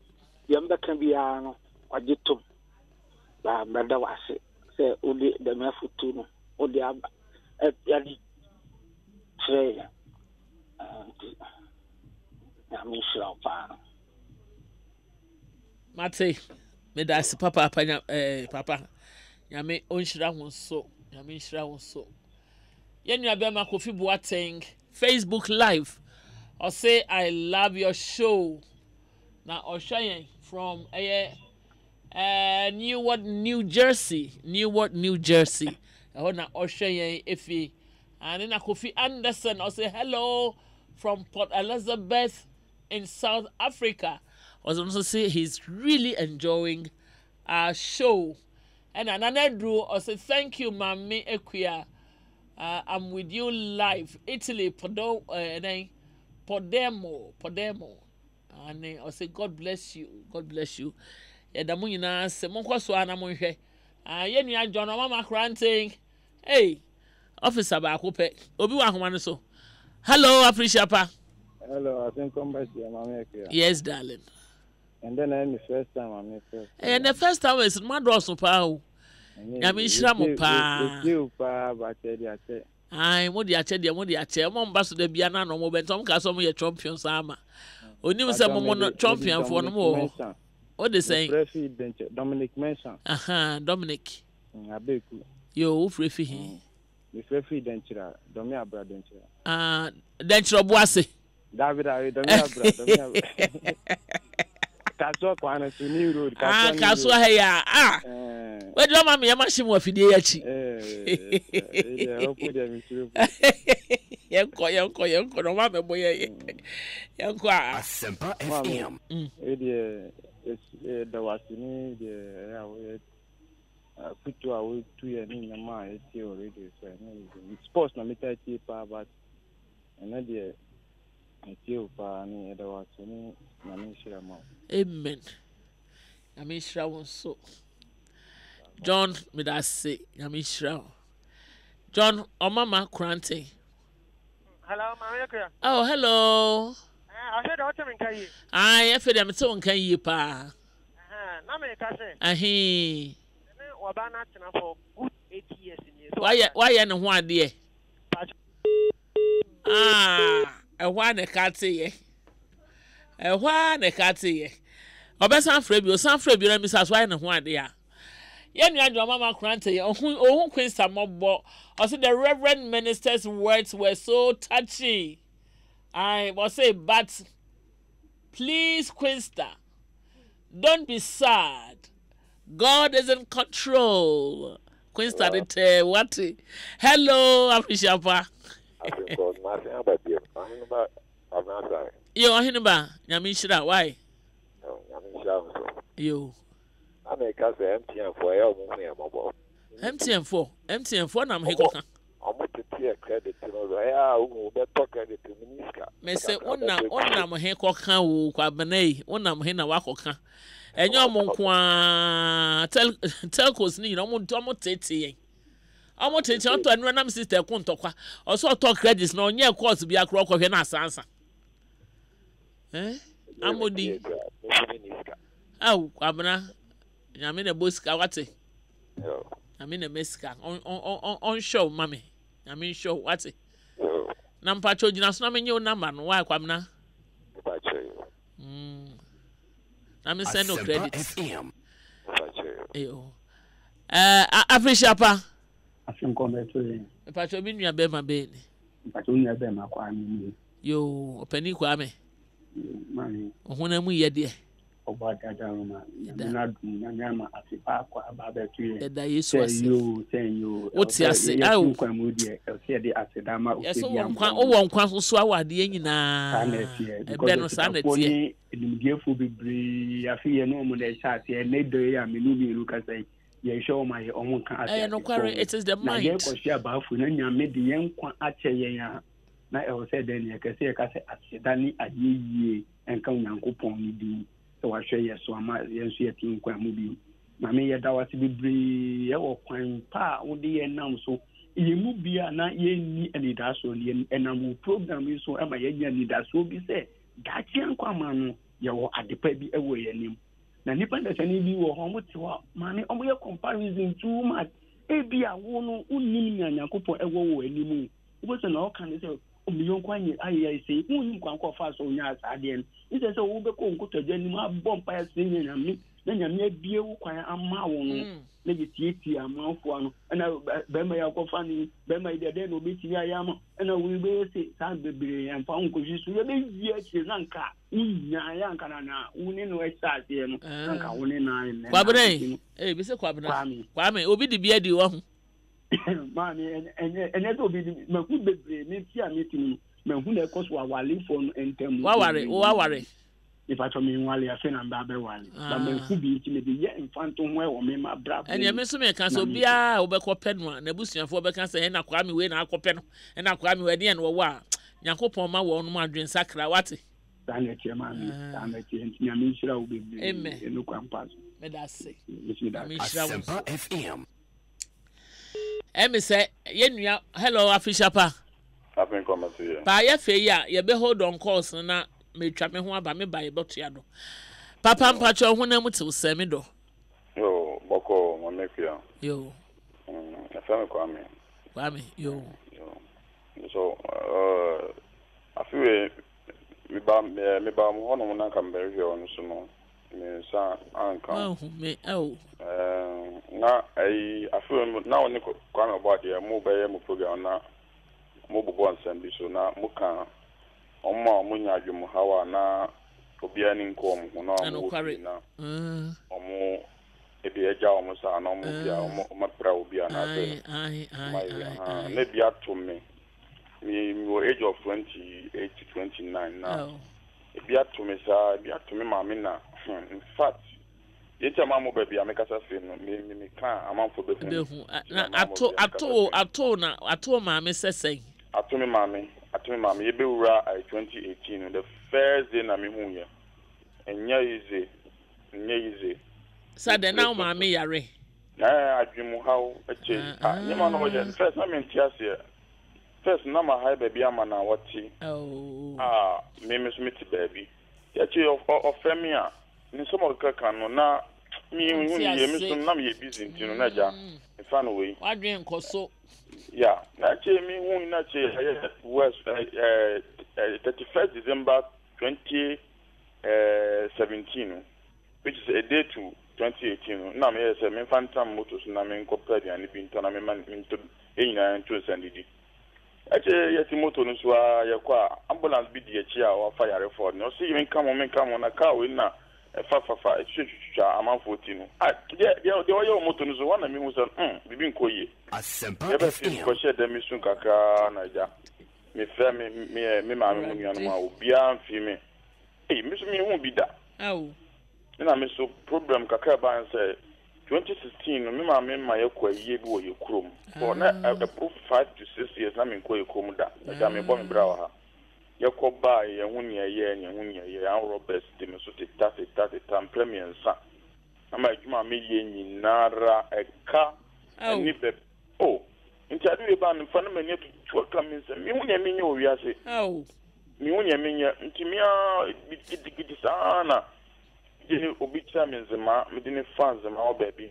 younger can be or jitum. But brother was say, Udi the Mefutuno, Udi at Yadi Trey. Mate, me da si papa papa. Nyame onhira ho so, nyame nhira ho so. Yenu abe ma Kofi Boateng Facebook live. Or say I love your show. Now Oshayen from Newark, New Jersey. Newark, New Jersey. Na Oshayen Efi. And then Kofi Anderson or say hello from Port Elizabeth in South Africa. I was also say he's really enjoying our show. And another Drew also say thank you, Mami Equia. I'm with you live. Italy, Podemo. And I say God bless you. God bless you. Yeah, the moon na se monko so ana monhwe. Yenu John Mama Granting. Hey, officer ba ko pe. Obi wa homa no so. Hello, Afrishapa. Hello, I think come back to Mama Equia. Yes, darling. And then I'm the first time I'm here. And the first time is my door so pow. I mean, Shramu pa. You pa, but I say. I mo dia che mo mba so da bia na no mo bentom ka so mo ye champions ama. Oni mo se mo no champion for no mo. What they saying? Dominic Mention. Dominic. Abeku. Yo, wo frefi he. Me frefi denchira, Domi Abra denchira. Denchira Boase. David Domi Abra. Kaso kwana to New Road. Kaso he ya. Where do mama ya machine wa fidie ya chi. Opo dia mi turu. Yenko no mama boye. Yenko Asempa FM. The wasini the ya kutu awu tu ya ni na ma eti already so ni sports na meta ti pa but na de eti o pa ni the wasini na ni shira ma. Amen. Yami shira won so. John me da say yami shira. John Omama Krante. Hello, Mama. Oh, hello. I said what am kai. I feel them so kan yi pa. Na me ka say. Ahi. Oba na tena for good 8 years in here. Why ne ho ade? Ehwa ne ka te ye. Ehwa ne ka te ye. Oba san frɛ bi na mi sa so why ne ho ade a. Ye nua do Mama Krante ye ohun Queen Samobo. Also the Reverend Minister's words were so touchy. I will say, but please, Quinsta, don't be sad. God is in control. Quinsta, what? Hello, Afishapa. Yo, Hinaba, Yamishra, why? Yo. I make us MTN4. MTN4, I'm here. I'm going to take credit to the credit to Miniska. Mese, onam he koka wo kwabane, onam he na wakoka. Enyo monkwa telcos ni no mo tete. Omo tete on to anu na sister ko ntokwa. Oso talk credits na onye course bi akro kwhwe na asansa. Amodi. Aw, kwabana. Nyame na boska wate. Yo. Nyame na meska on show mami. Nyame show wate. Na mpacho jina so na menye o number no why kwamna. Na me send no credit. FM. Eyo. Afishapa. Afinko meto. Mpacho bi nua be ma be ni. Mpacho nua be ma kwa mi. Yo, opani kwa me. Mami. Ohuna mu ye de. Oba dada ma. Na dum na nyama asipa kwa baba tu. Eda Yesu ase. Yo. Oti ase. Awu kwa mu de. E de asedama o se bia. Wo nkwa so awade nyina. Ebe no sa na tie. Elimdiefo bebre afi ye no mo de chat ye ne do ya menu ka say ye show my omo kan ase. No kware, it is the mind. Na ye ko share ba fu na nyame de ye nkwa ache ye ya. Na e o se de ne ka say asedani ayeye enka Nyankopon ni di. So wa hwe ye so ama ye nso ye tin kwa mu bi. Na me ye da wase bebre ye wo kwan pa wo de ye nam so ye mu bia na ye ni anida so ni enam program so ama ye nya anida so bi se dachi ankwa manu ye wo adepa bi ewo ye nim na nipa da sani bi wo ho moti wa mane omo ye comparison too much e bia wo no unnim nya Nyankopon ewo wo anim wo se na o kan se omo yon kwanye ayi se unnim kwan ko fa so nya asade ni se wo be ko nkoto jani ma bom pa ya se nya mi na nyame bie wo kwan ama wo no na yetieti amanfo ano na be ma ya ko fa ni be ma ide de no be ti ya ma na we be se san bebre en fa unko jisu ye be yie chi nanka unya ya nka na uni no exert ye no nanka uni na kwabere be se kwame obi di bia di wo ho mami ene to bi ma ku bebre mi ti a mi ti ma hu na ko so awale fo no entem waware if I told me wale afi na mba be wale ba me ku bi ti me de ye infanto ho e wo me ma brabo ene me so me kan so bia obekopɛ no na busuafo obeka se he na kwame we na akopɛ no na kwame we de en wo a Nyankopɔn ma wo no ma adwen sakra wate sanete mami sanete ntnya me hira wo bebre eno kwampa me da se Asempa FM. Emi say ye nua hello Afishapa Afin come to you. Ba ye fe ya ye be hold on course na me twa me ho aba me ba ye boto ya do papa mpacho ho na mutu se me do Yo boko mo mefia yo afan kwame yo so afiwe me ba mo hono na kan be hwe on so no me sa anka me na ai afiwe na oni ko kwame bo ade mo be ye mo program na mo bo nsam bi so na mo kan ọmọ ọmụnya adwum hawa na obia ni nko ọmụ na ọmụ na ọmụ ebe eja ọmụ sa na ọmụ bia ọmụ pra obia na be na bia to me age of 28 to 29 na bia to me sa bia to me ma me na in fact yeta ma mo bia me kasa fe no me kan amanfo be hu na ato ma me sesen ato me ma me ye be wura 2018 the first day na me hu ye enya easy Sada now mama yare na adwemu hawo eche nyema no je first na me ntiase first na ma high baby ama na wati me smith baby ya che of famia ni so mo kaka no na mi hu ye me so na me busy ntino na ja fa no we wadwen koso yeah na che mi hu na che was 31st December 2017 which is a day to 2018 na me say me phantom motos na me nkopadi ani bi ntona me man into enyina nto sandidi Yeti moto no so ya kwa ambulance bi di echi a wa fire for no see even come on na car we na fa etwa amanfo ti no de oyo moto no so wana mi hu so bibi nkoye Asempa FM ko she dem sun kakra na ja me fe me ma me nuanu ma obia mfi me me so me hu bi da aw na me so problem kakra ba say 2016 no me ma yakwa yie bi wo yekrom for na proof 5 to 6 years na me ko yekrom da na me bo me brawa ha yakoba ye hunya ye an robes de me so tata premier sa ama adwuma me ye nyinara eka ani be nti adu e ba me fa na me ne tu ka me se me hunya me nya owiase me hunya me nya nti me a gidi sana je obi cha me zema me de ne fans ma o baby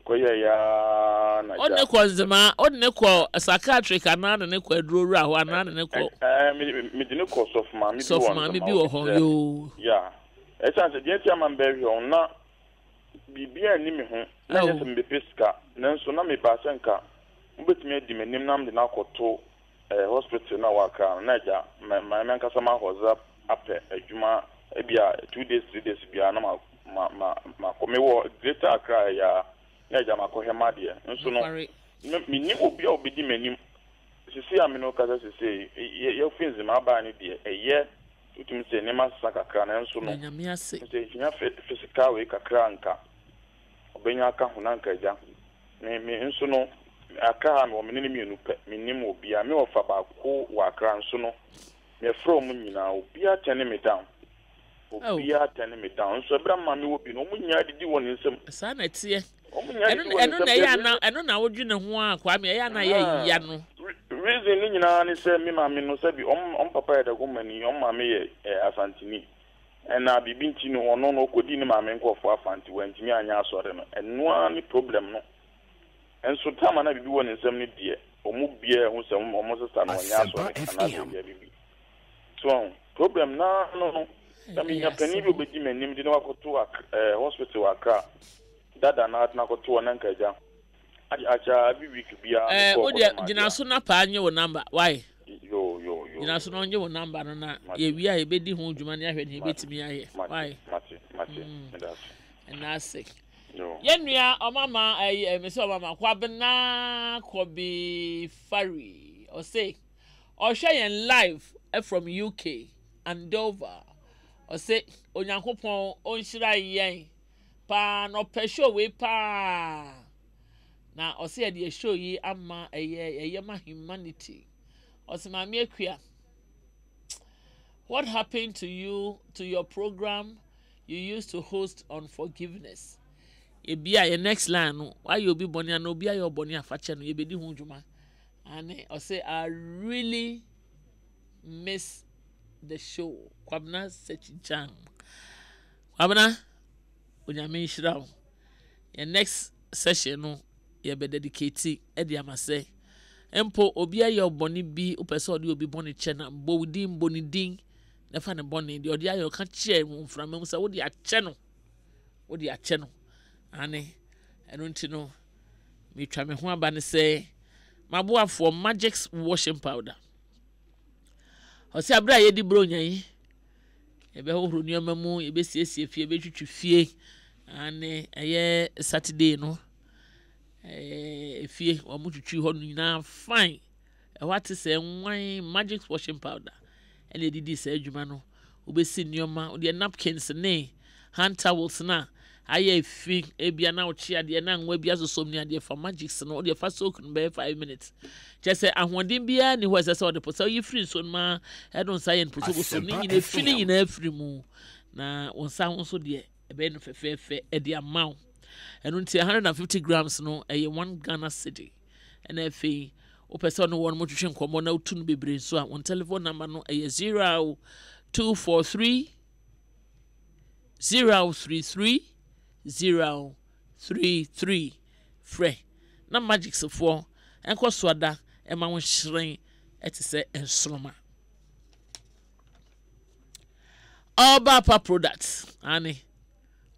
koye ya na ja onne ko zema onne ko psychiatric ana ne ko aduro ho ana ne ko me de ne ko soft ma me bi wo ho yo ya e chance je ti am be on na bibia ni me ho na je me peska nanso na me ba senka mbetimi adi menim nam de na koto hospital na waka na ja ma nkasa ma hoza ape adwuma ebia 2 days 3 days bia na ma komewo greater Accra ya jama ko hemade nso no minni obi a obedi manim sisi amino kaza sisi ye finzi ma ba ni de eye tutum se ne ma sakakra na nso no se nya physical we kakra nka obenya aka hunanka ja me nso no aka ha me menene mienu pe minnim obi a me ofa ba ko wa akra nso no me from nyina obi a tene me down obi a tene me down so bra ma me obi no mu nya didi won nsem sa na tie eno na ya na eno na wodwene ho a kwa me ya na ya no reason ni nyina ni se me ma me no se bi on papa ya da gomani on ma me ye asantini na bibi nti no ono no kodi ni ma me nkofo afanti wantimi anya asore no eno ni problem no enso tama na bibi won nsem ni de omu bia hu se omo sesa no anya asore na bibi so problem na no mi nya pani bi obedi manim de no wakoto hospital Accra dada na atna koto na nkaja acha bi week bia o de gina so na pa anye wo number why yo gina so no anye wo number no na ye wi a ye bedi ho dwuma ne ahwe ne betimi aye why mate na sick ye nua omama me se omama kwabena kobi fari o say o share yen live from UK and Dover o say onyankopon on shira yen pa no pesho we pa na o say de show yi ama eye ma humanity o say ma me akua what happened to you to your program you used to host on forgiveness ebia your next line no why you be boni na obi ayo boni afache no ye bedi hu dwuma and I say I really miss the show kwabna sechichang kwabna onyame shira your next session no ye be dedicate e dia mase empo obi ayo boni bi opese odi obi boni che na mbo wudi mboni din na fa ne boni de odi ayo ka che mframa mu sa wodi ache no ane eno ntino me twa me ho aba ne se maboafo magic washing powder o se abra ye di bronya yi e be hohoro nioma mu e be siesie fie be twitwi fie ane eye Saturday no fie o mu twitwi ho nyina fine e what is nwan magic washing powder ene didi se adwuma no obesi nioma o de napkins ne hand towels na aye fi ebia na ochi ade na nwa bia so somni ade for magics no de fa soak no be 5 minutes just say ahwodin bia ni ho say the posa you free so ma e don say en poso so ni nyina fili nyina afri mu na wonsa ho so de e be no fefefe e de amaw eno nti 150 grams no e 1 Ghana cedi and efe o person no won mo twetwe nkomo na otu no bebre so a on telephone number no e 0243 033 033 free na magics for enko swada e ma won hyiren etise ensoroma Obapa products ani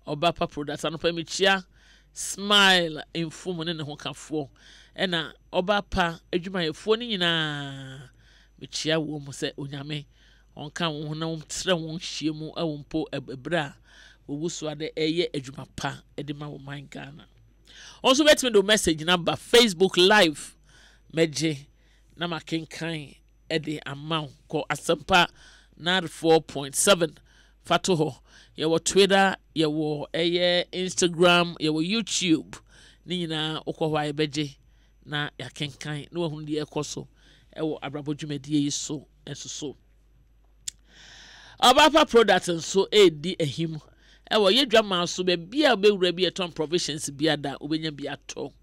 Obapa products anopa mechia smile in fumu ne ho kafo e na Obapa adwumayefo ni nyina mechia wo mu se onyame onka wo na tre wo hie mu e wo mpo ebra wo wuso ade eye adwuma pa e de ma wo man Ghana. Also bet me do message number Facebook live meje na makenkan e de amount ko Asempa 94.7 fatoho ye wo Twitter ye wo Instagram ye wo YouTube ni nyina okwa e beje na yakenkan na wo hunde ekoso e wo Abrabo dwumadie yi so enso Abapa products nso edi ehim e wo yedwama so be bia obewura bi eton provisions bia da obenya bia to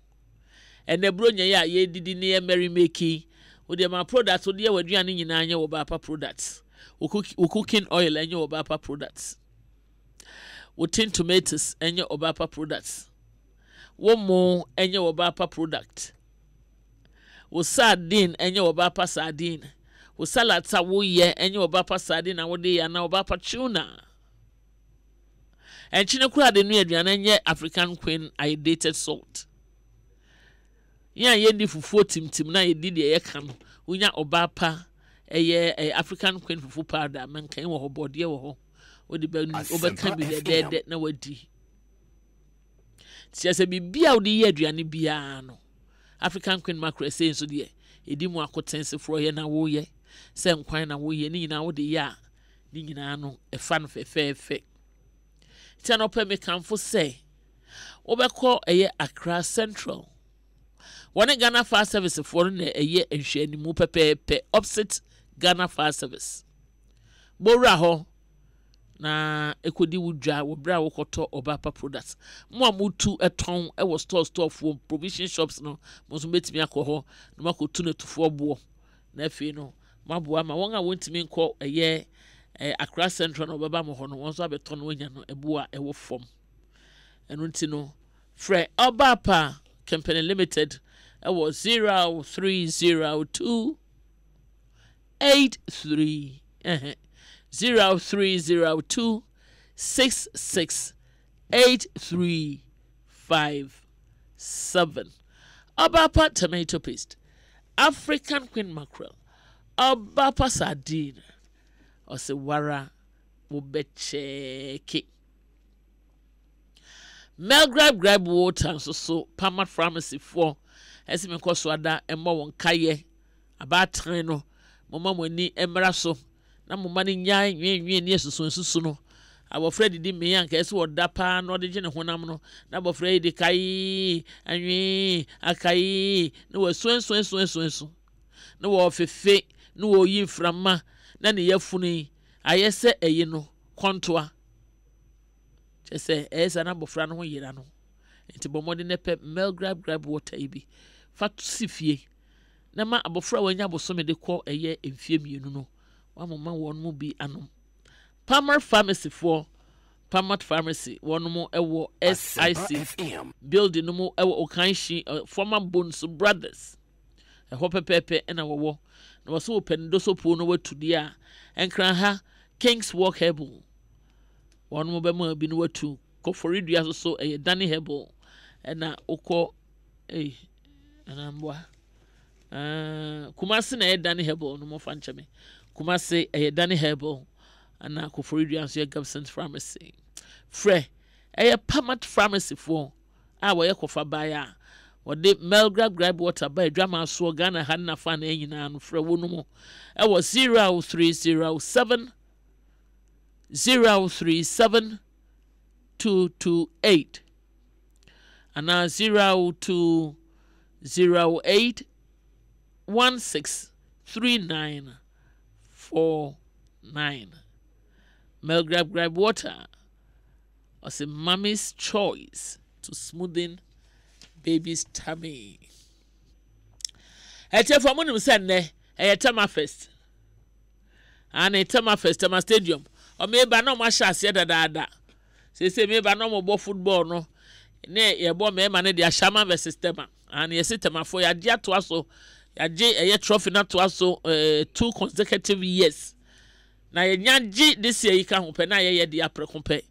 ene bronya ya ye didi ne ye merry making wo de ma products wo de waduane nyina anya wo Bapa products wo cooking oil anya wo Bapa products wo tin tomatoes anya wo Bapa products wo mo anya wo Bapa product wo sardine anya wo Bapa sardine wo salad sa wo ye anya wo Bapa sardine na wo de ya na wo Bapa tuna and chine kura de nu aduane anya African Queen iodinated salt ya ye ndi fufuo timtim na ye di de ye ka no unya Obapa eye African Queen fufu powder menkan wo hobode wo ho wo de ba obeka bi de na wadi tiase bibia wo de ye aduane bia no African Queen macro say so de edi mu akotense fro ye na wo ye se nkwan na wo ye ni nyina wo de ya ni nyina no e fa no fefefe tiano pe me kanfo say obekọ eye Accra Central one Ghana Fire Service for na eye enhwani mu pepepe opposite Ghana Fire Service bora ho na ekodi wudwa wo bra wo koto Obapa products mo amutu eton e wo store for provision shops no mo so betimi akọ no makotu na tufo bo na afi no maboa ma won a wontimi nkọ eye Accra Central no baba mo ho no won so abeton wonya no ebua e wo fom enu nti no frɛ Obapa Company Limited it was 0302 83 0302 66 8357 Obapa tomato paste, African Queen mackerel, Obapa sardine ose wara ubecheki Mel grab water so Palmer Pharmacy for esime koso ada emmo won kaye abatren no mama mani emra so na mama ni nyan nwen ni susu no abofra didi me yanka ese woda pa no de gene honam no na abofra di kai anwi akai no wasu no wo fefe no wo yi frama na ne yafuni ayese eyi no kontoa chese esa na abofra no ho yira no enti bomode ne pe Mel grab water ibi fat sifie na ma abofra wanya bosome de kɔ eye emfie mienu no wa mama won mu bi anom Palmer Pharmacy for Palmer Pharmacy won mu ewo SIC building no mu ewo Okanshi former Bones Brothers ho pepepe na wo na wo so pendo so po no watudi a enkran ha Kings Walk Herbal won mu be ma bi no watu koforidua so eye Danny Herbal na ukọ anambwa Kumasi na Danny Herbal no mo fancheme Kumasi Danny Herbal ana koforidua so Gibson Pharmacy frɛ Palmer Pharmacy for a wo kofa baya wode Mel grab water by drama so Ghana hanna fa na nyina no frɛ wo no mo 0307 228 and 0208 163949 Mel grab water was a mommy's choice to smoothen baby's tummy. Ete for money send Tema Fest and Tema Fest Tema Stadium or maybe no ma sha se da say maybe no mo football no ne ye bo me ma ne dia Shama versus Tema and ye Tema for ya dia to aso ya je trophy na to aso 2 consecutive years na ye nyaji this year ka ho pe na ye dia prekompe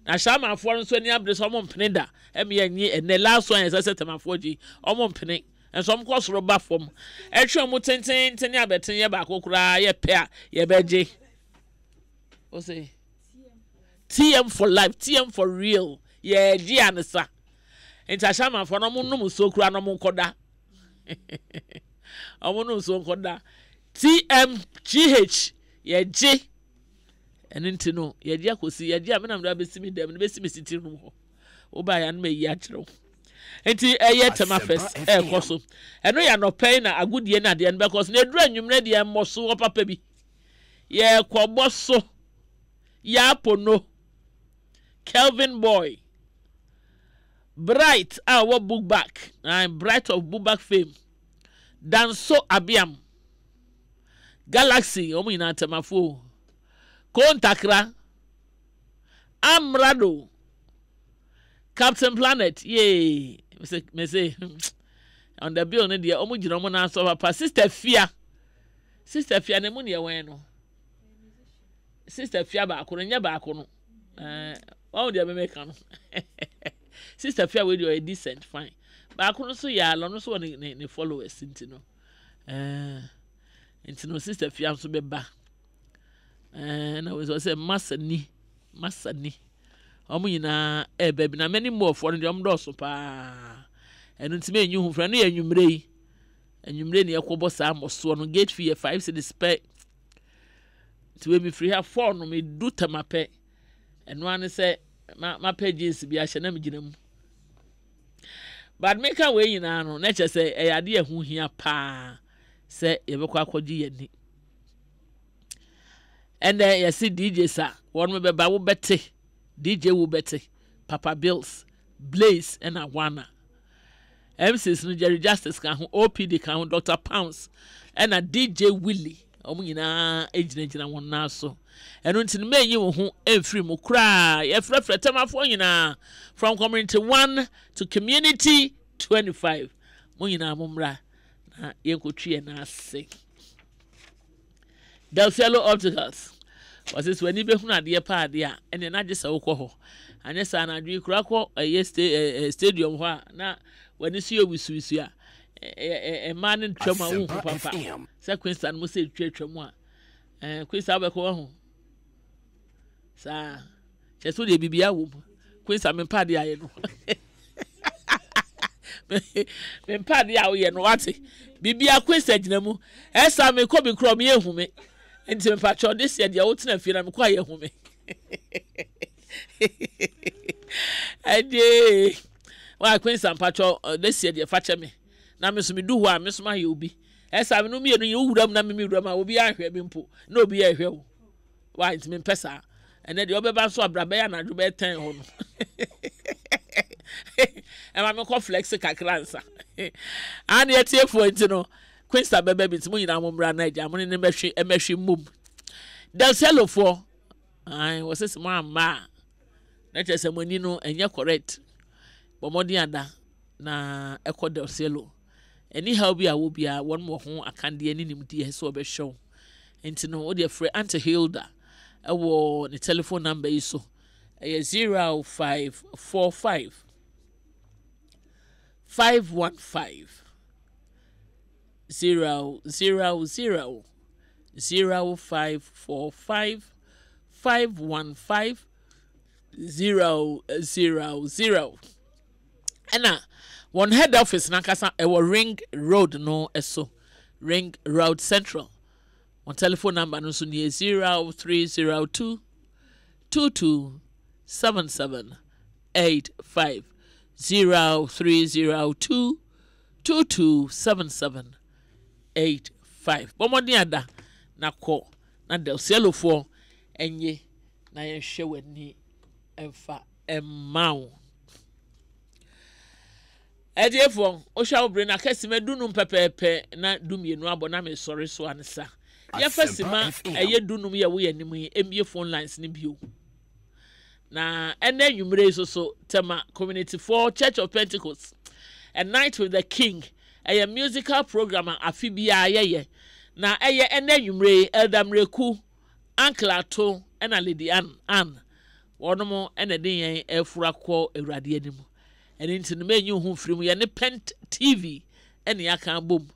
na Shama for nso ni abre so mo mpene da em ye nyi ene last one ye Tema for ji o mo mpene and some course rubber form. And show mo ten ya betin ye ba kokura ye pair ye beje. O say TM for life, TM for real. Ye ji anesa. Enti ashama for no mo so kura no mo koda. Omo so koda. TMGH ye ji. And into no, ye dia kosi ye dia menam da besimi dem ne besimi sitting room ho. Oba ya no me yi akiro. Enti eye tema first koso. Eno ya no pay na agudie na de because na edura nwumre de emmoso wo papa bi. Ye kwobso. Ya pono. Kelvin Boy. Bright our book back. I'm Bright of book back fame. Danso Abiam. Galaxy omo ina temafo. Kontakra. Amrado. Captain Planet. Yay. Me say on the bill ne dia omo gina omo na so papa Sister Fia. Sister Fia ne mu ne wen no. Sister Fia ba ko nya ba ko no. Why would you make no? Sister Fia we do a decent fine. Ba ko no so ya lo no so ne followers intino. Intino Sister Fia so be ba. And I was say Masani. Omo nyina baby na many more for the do so pa. Enu ntime enyu hu fra no ya enwumre ne yakobo sa amoso no gate fee 5 cedis per. To we be free have 4 no me do tamape. Enu an say ma pages bi a hye na me gina mu. But make away nyina no na che say e ade ehu hia pa say ye be kwa akwaji yani. And then you see DJ sir, one me beba wo bete, DJ wo bete, Papa Bills, Blaze and Awana. MCs no Jerry Justice kan ho, OPD kan ho, Dr. Pounds and a DJ Willie. Omo nyina ejina won na so. Eno ntin me yi wo ho emfiri mu kra, ye frefre temafo nyina from community 1 to community 25. Mo nyina momra na ye nkotwe na ase. Delcielo Opticals. Was this when you be huna de pa de a ene na je se wokọ ho. Anye sa na dwi kura kọ stadium ho na when see you wisuisu a e man ntwama wo papa. Se Queenstown mo se twetwam a Queenstown be ko ho. Sa che so de bibia wo. Queenstown me pa de aye no. Me pa de a wo ye no wate. Bibia Queenstown gina mu. Esa me ko bi kro me ehu me. Enti me patcho this year dia wotina fie na me kwa ye hu me. Ade wa Queenstown patcho this year dia fache me. Na me so me du ho a me so ma ye obi. Esa me no me no ye wuram na me wuram a obi ahwe bi mpo. Na obi ahwe wo. Wa enti me pesa. Ene de obeba so abraba ya na do be 10 ho no. Ema me ko flex kakra nsa. Ani etie fo enti no Queenstown bebe bit mu nyina momra na agya mo ne emehwe mum. Delcielo for ai was this ma na chese mani no enye correct. Bomodi ada na ekọ Delcielo. Anyhow bi a wo bia won mo ho akande ani nimdi so be show. Enti no wo de free Auntie Hilda. Ewo the telephone number is so 0545 515 000 0545 515 000. And one head office nakasa ewo Ring Road no eso Ring Road Central. One telephone number no so near 0302 227785 0302 227785. Bomodi ada na ko na Delcielo for enye na ye hwe wani emfa emmaw. Ediefo o sha obre na kasime dunum pepepe na dumienu abo na me sori so ansa. Ye fasima eye dunum ye wo ye nim emie phone lines ni bio. Na ene nwumre so tema Community 4 Church of Pentecost. A Night with the King. A musical program afibia ye. Na eye ene nwumre Eldam Reku, Uncle Ato, and a Lady Anne. One more and a day efura ko ewrade anim. And into the menu who from ye Pent TV ene aka bom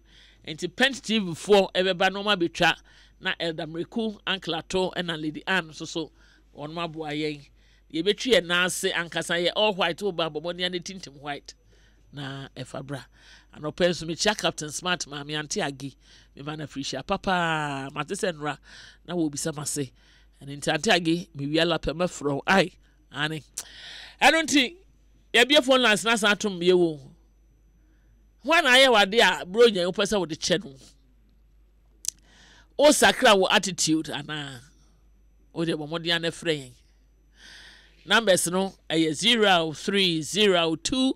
enti Pent TV for ebeba no ma betwa na Elder Mreku Uncle Ato ena Lady Ann so on ma boa yen ye betwi e na ase ankasa ye all white oba bomoni ane tintim white na efabra anopenso me chia Captain Smart ma me anti agi me mana frisha papa matese nra na wo bisa mase and anti agi me wiala pe mafro ai ani enonti ye bia phone lines na sa atom ye wo wan aye wade a bro nya wo pesa wo de che no o sakra wo attitude ana o de bomodi ane frɛ numbers no aye 0302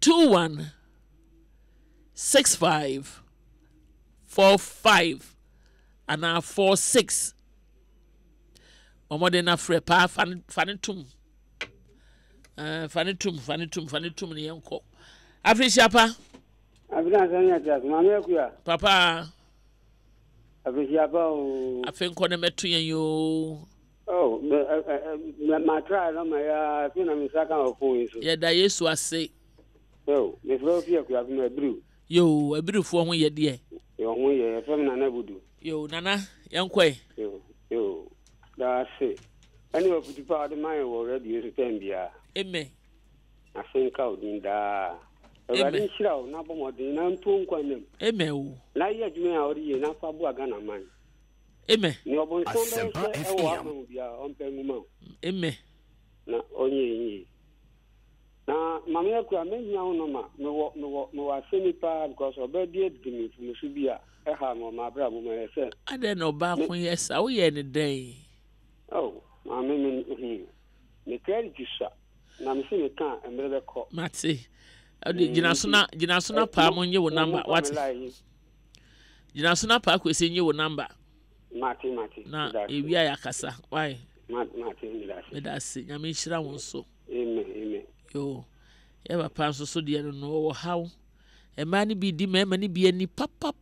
216545 and 46 omode na frɛ pa fanitum ne yenko Afrishapa papa Afrishapa o afenko ne metu yen yo oh ma try no ma fina mi saka o phone so ye da Yesu ase yo me flo fi akua me abru yo abirufo ho ye de yo ho ye fam na na budu yo nana yenkwe yo da se ani o puti pa de man wo radio so tambia amen afinka odinda Ewari nshira na bomodin na ntu nkwanem amen o na ye adwuma a ori ye na fa bu aga na man amen ni obon sonde e wo amu bia onpenguma amen na onye na mama akua menya wo no ma me wo asemi pa because obedi edimi fumu bia e ha no ma Abrabo ma ese ade no ba ko yesa wo ye ne den oh mama me credit sha na me se me kan emre ko mate ade gina so na pa mo nye wo number what gina so na pa ko ese nye wo number mate na ewia ya kasa why mate me da se nyame hira won so amen yo ye ba pa so de no wo haw e ma ni bi di ma ni bi ani papa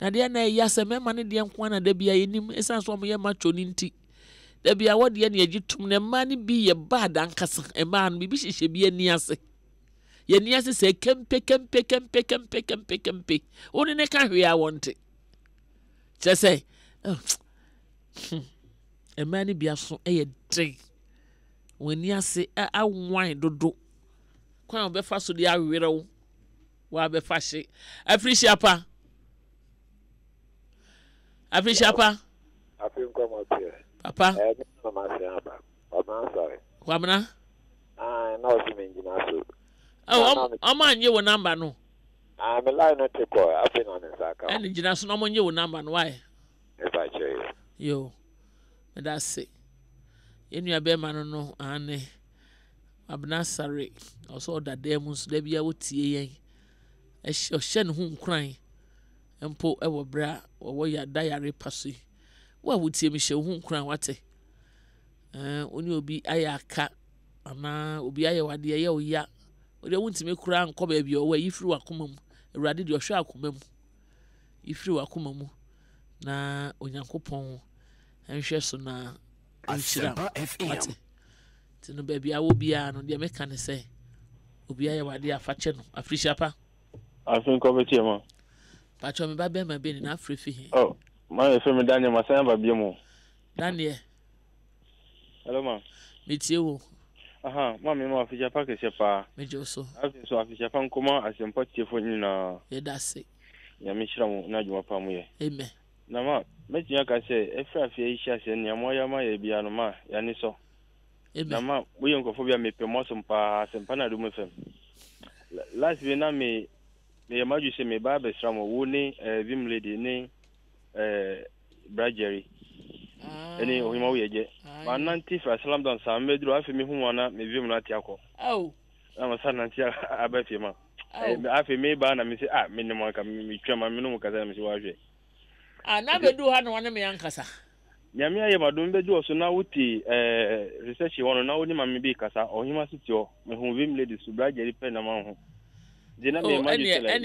na de na ya se ma ni de nko na da bia yenim esan so mo ye ma cho ni nti da bia wo de na agitum na ma ni bi ye bad ankasa e ma no bi hihye bi ani ase ye ni ase se kempe oni ne ka hwe a wonte je say e ma ni bia so e ye den wani ase a wine dodo kwan obefa so de awerew wa befa hye Afrishapa Afinko motie papa mama se aba mama sorry kwamna na o si menjina so o ma nye wo number no me line no te ko afin on nsaka and jina so no mo nye wo number no why if I check yo that's it enu abe ma no ane abnasare also da dem so da bia wotie yen e hye ne hu nkran empo e wo bra wo ya diary passe wa wotie mi hye hu nkran wate oni obi ayaka ama obi aye wade ye oya ode wuntime kura nkọ ba bia o yifiri wakoma mu awurade de ohwe akoma mu yifiri wakoma mu na onyankopɔn enhwe so na Asempa FM. Tino baby awo bia no de meka ne se obi aye wade afache no Afrishapa Afinko betie ma pacho me ba be ma be ni na Afrifi oh ma e fe me Daniel masan ba bia mo Daniel hello ma metie wo aha ma me ma Afrishapa ke sepa mejo so so Afrishapa nkoma Asempa tiefo nyina ye dase ya me hira mo na dwuma pa mo ye amen na ma metia ka se efra afia isha se ne mo ya ma ye bia no ma ya ni so na ma wo ye nkofo bia me pe mo so mpa Asempa na Adom FM last we na me maju se me ba be sra mo wo ni vim lady ni Brajeri eni o hima wo ye je ma nanti fra salam don sa me duro afi me hu wana me vim na ti akọ na ma sa nanti aba fi ma afi me ba na me se me ne mo ka me twa ma me no mo ka za me se wa hwe na be du ha no wane me yankasa nyame aye madum be du so na wuti research wono na woni ma me bi kasa o hima siti o me hu vim lady su Brajeri pe na ma hu dina me maju tele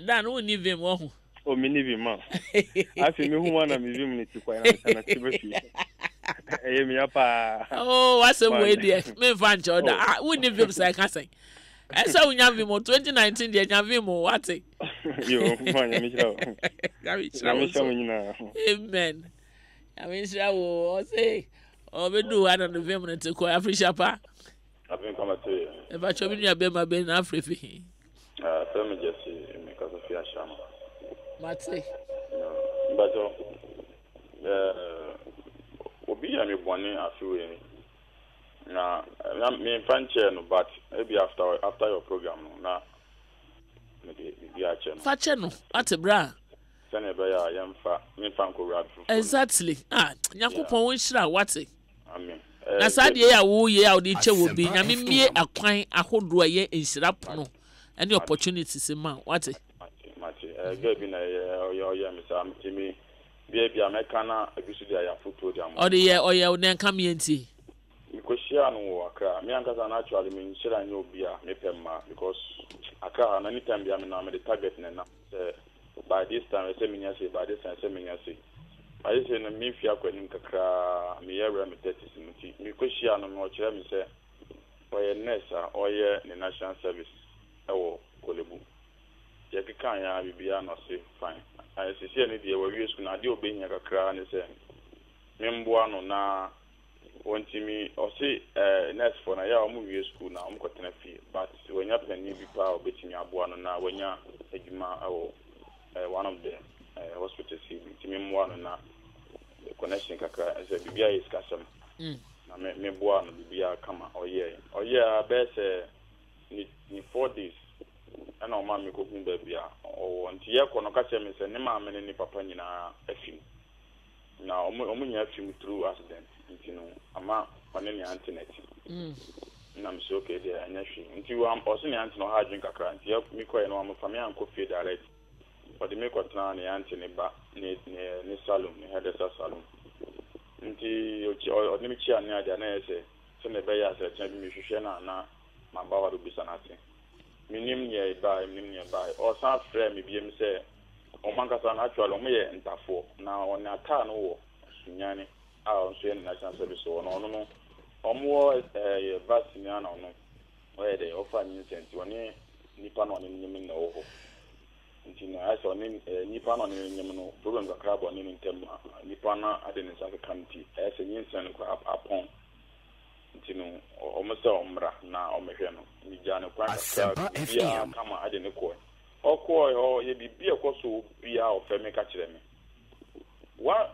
dan woni vim wo hu o mi ni vim ma afi me hu wana me vim ni ti kwa na ti be fi mi apa what's a way there me fan choda woni vim sai kasa Esa unyavimo 2019 de nyavimo wate. Yo, manya mishra. Amen. Mishra wo say obedu ana no vem ne ko Africa pa. Abin kama te. E ba chobi nua be ma be na Africa. Femi Jesse me ka Sofia Shama. Mate. Bato obi ya me bone afiwe na me fanche no but maybe after your program no na maybe ya che no fache no ate bra sane be ya yemfa me fan ko rap exactly nyakopon won hira wate amen na sade ya wo ye a odi che wo bi nyame mie akwan ahodo ye nhira pono any opportunities ma wate get bi na yo me sa me bia mekana ebisu dia ya foto dia mo odi ye oye o nen kam yenti mikoshia no Accra me ankaza na actually me nshira nya obi a me pemma because Accra na anytime bia me na me the target na by this time I say me nya say by this time I say me nya say I say na me fia kwanim kakra me yere me 30 simuti mikoshia no no kire me say oye nessa oye the national service ewo Kolebu ye kan ya bibia no say fine I see any day we school na dey obey nya kakra ne say memboa no na wanti mi o say next for na ya o mu wie school na o mu kotena fie but when you plan ni bi pa o betimi aboa no na wanya adwuma awo one of the hospitals ti memboa no na connection kakra say bibia is kasam na me boa no bibia kama oye be ni 4 days ana o ma me ko kun ba bia o nti ye ko no ka se me se ne ma me ne papa nyina afim na o mu nya afim through accident nti no ama one ne internet na me so okay there anya hwe nti wa o se ne internet no ha dwen kakra nti ye mi ko ye no am fa me an ko fie direct o de me ko tana ne internet ba ne salon ne hairdresser salon nti o ne mi chi an ya na ye se ne be ya se chen bi mi hwehwe na ma ba wa do bisa na te minim ye bai o sa frɛ me biem sɛ o mankasa na actually o me ye ntafo na on ata no wo sunyane a on so ye national service wo no o mo vaccine na no o ye de o fa ni senti oni nipa no ni nyim na wo ho nti na aso ni nipa no ni nyim no problem ka krabo ni ntem nipa na ade ni sa committee e se nyin sen ko apon ntino o mesa omra na o mehwe no mi jane kwa Asempa FM kama ade ne ko o ye bibia ko so bia o fe me ka kire me wa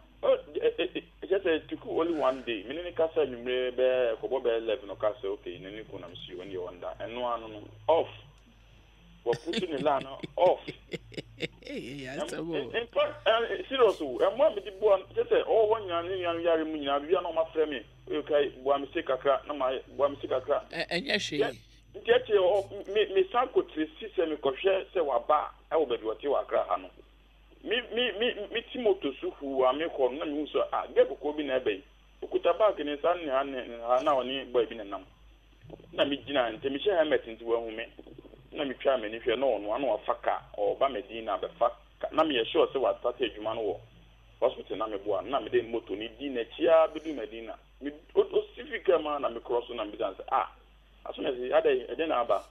just took only one day me ne ka sa nyumre be ko bo be 11 no ka sa okay ne ni ko na msi woni wonder eno anu no off wa pushing the line off yeah so in fact seriously mo be di bo just o wonya ne yare mu nyina bia no ma frɛ me okay bo am se kakra na ma bo am se kakra enya hwe ntiache me sanko 36 me kohwe se wa ba e wo be di wote wa kra ha no mi timoto suhu ameko na mi so gebe ko bi na ebe okuta bag ni san ni na oni boy bi na nam na mi gina nte mi hye helmet nti wa hu me na mi twa me ni hwe no ono anu afaka o ba medina be faka na mi sure se wa start adwuma no wo hospital na me boa na me de moto ni di na chia bi du medina mi o sifika ma na me cross na mi dance aso na si ade na aba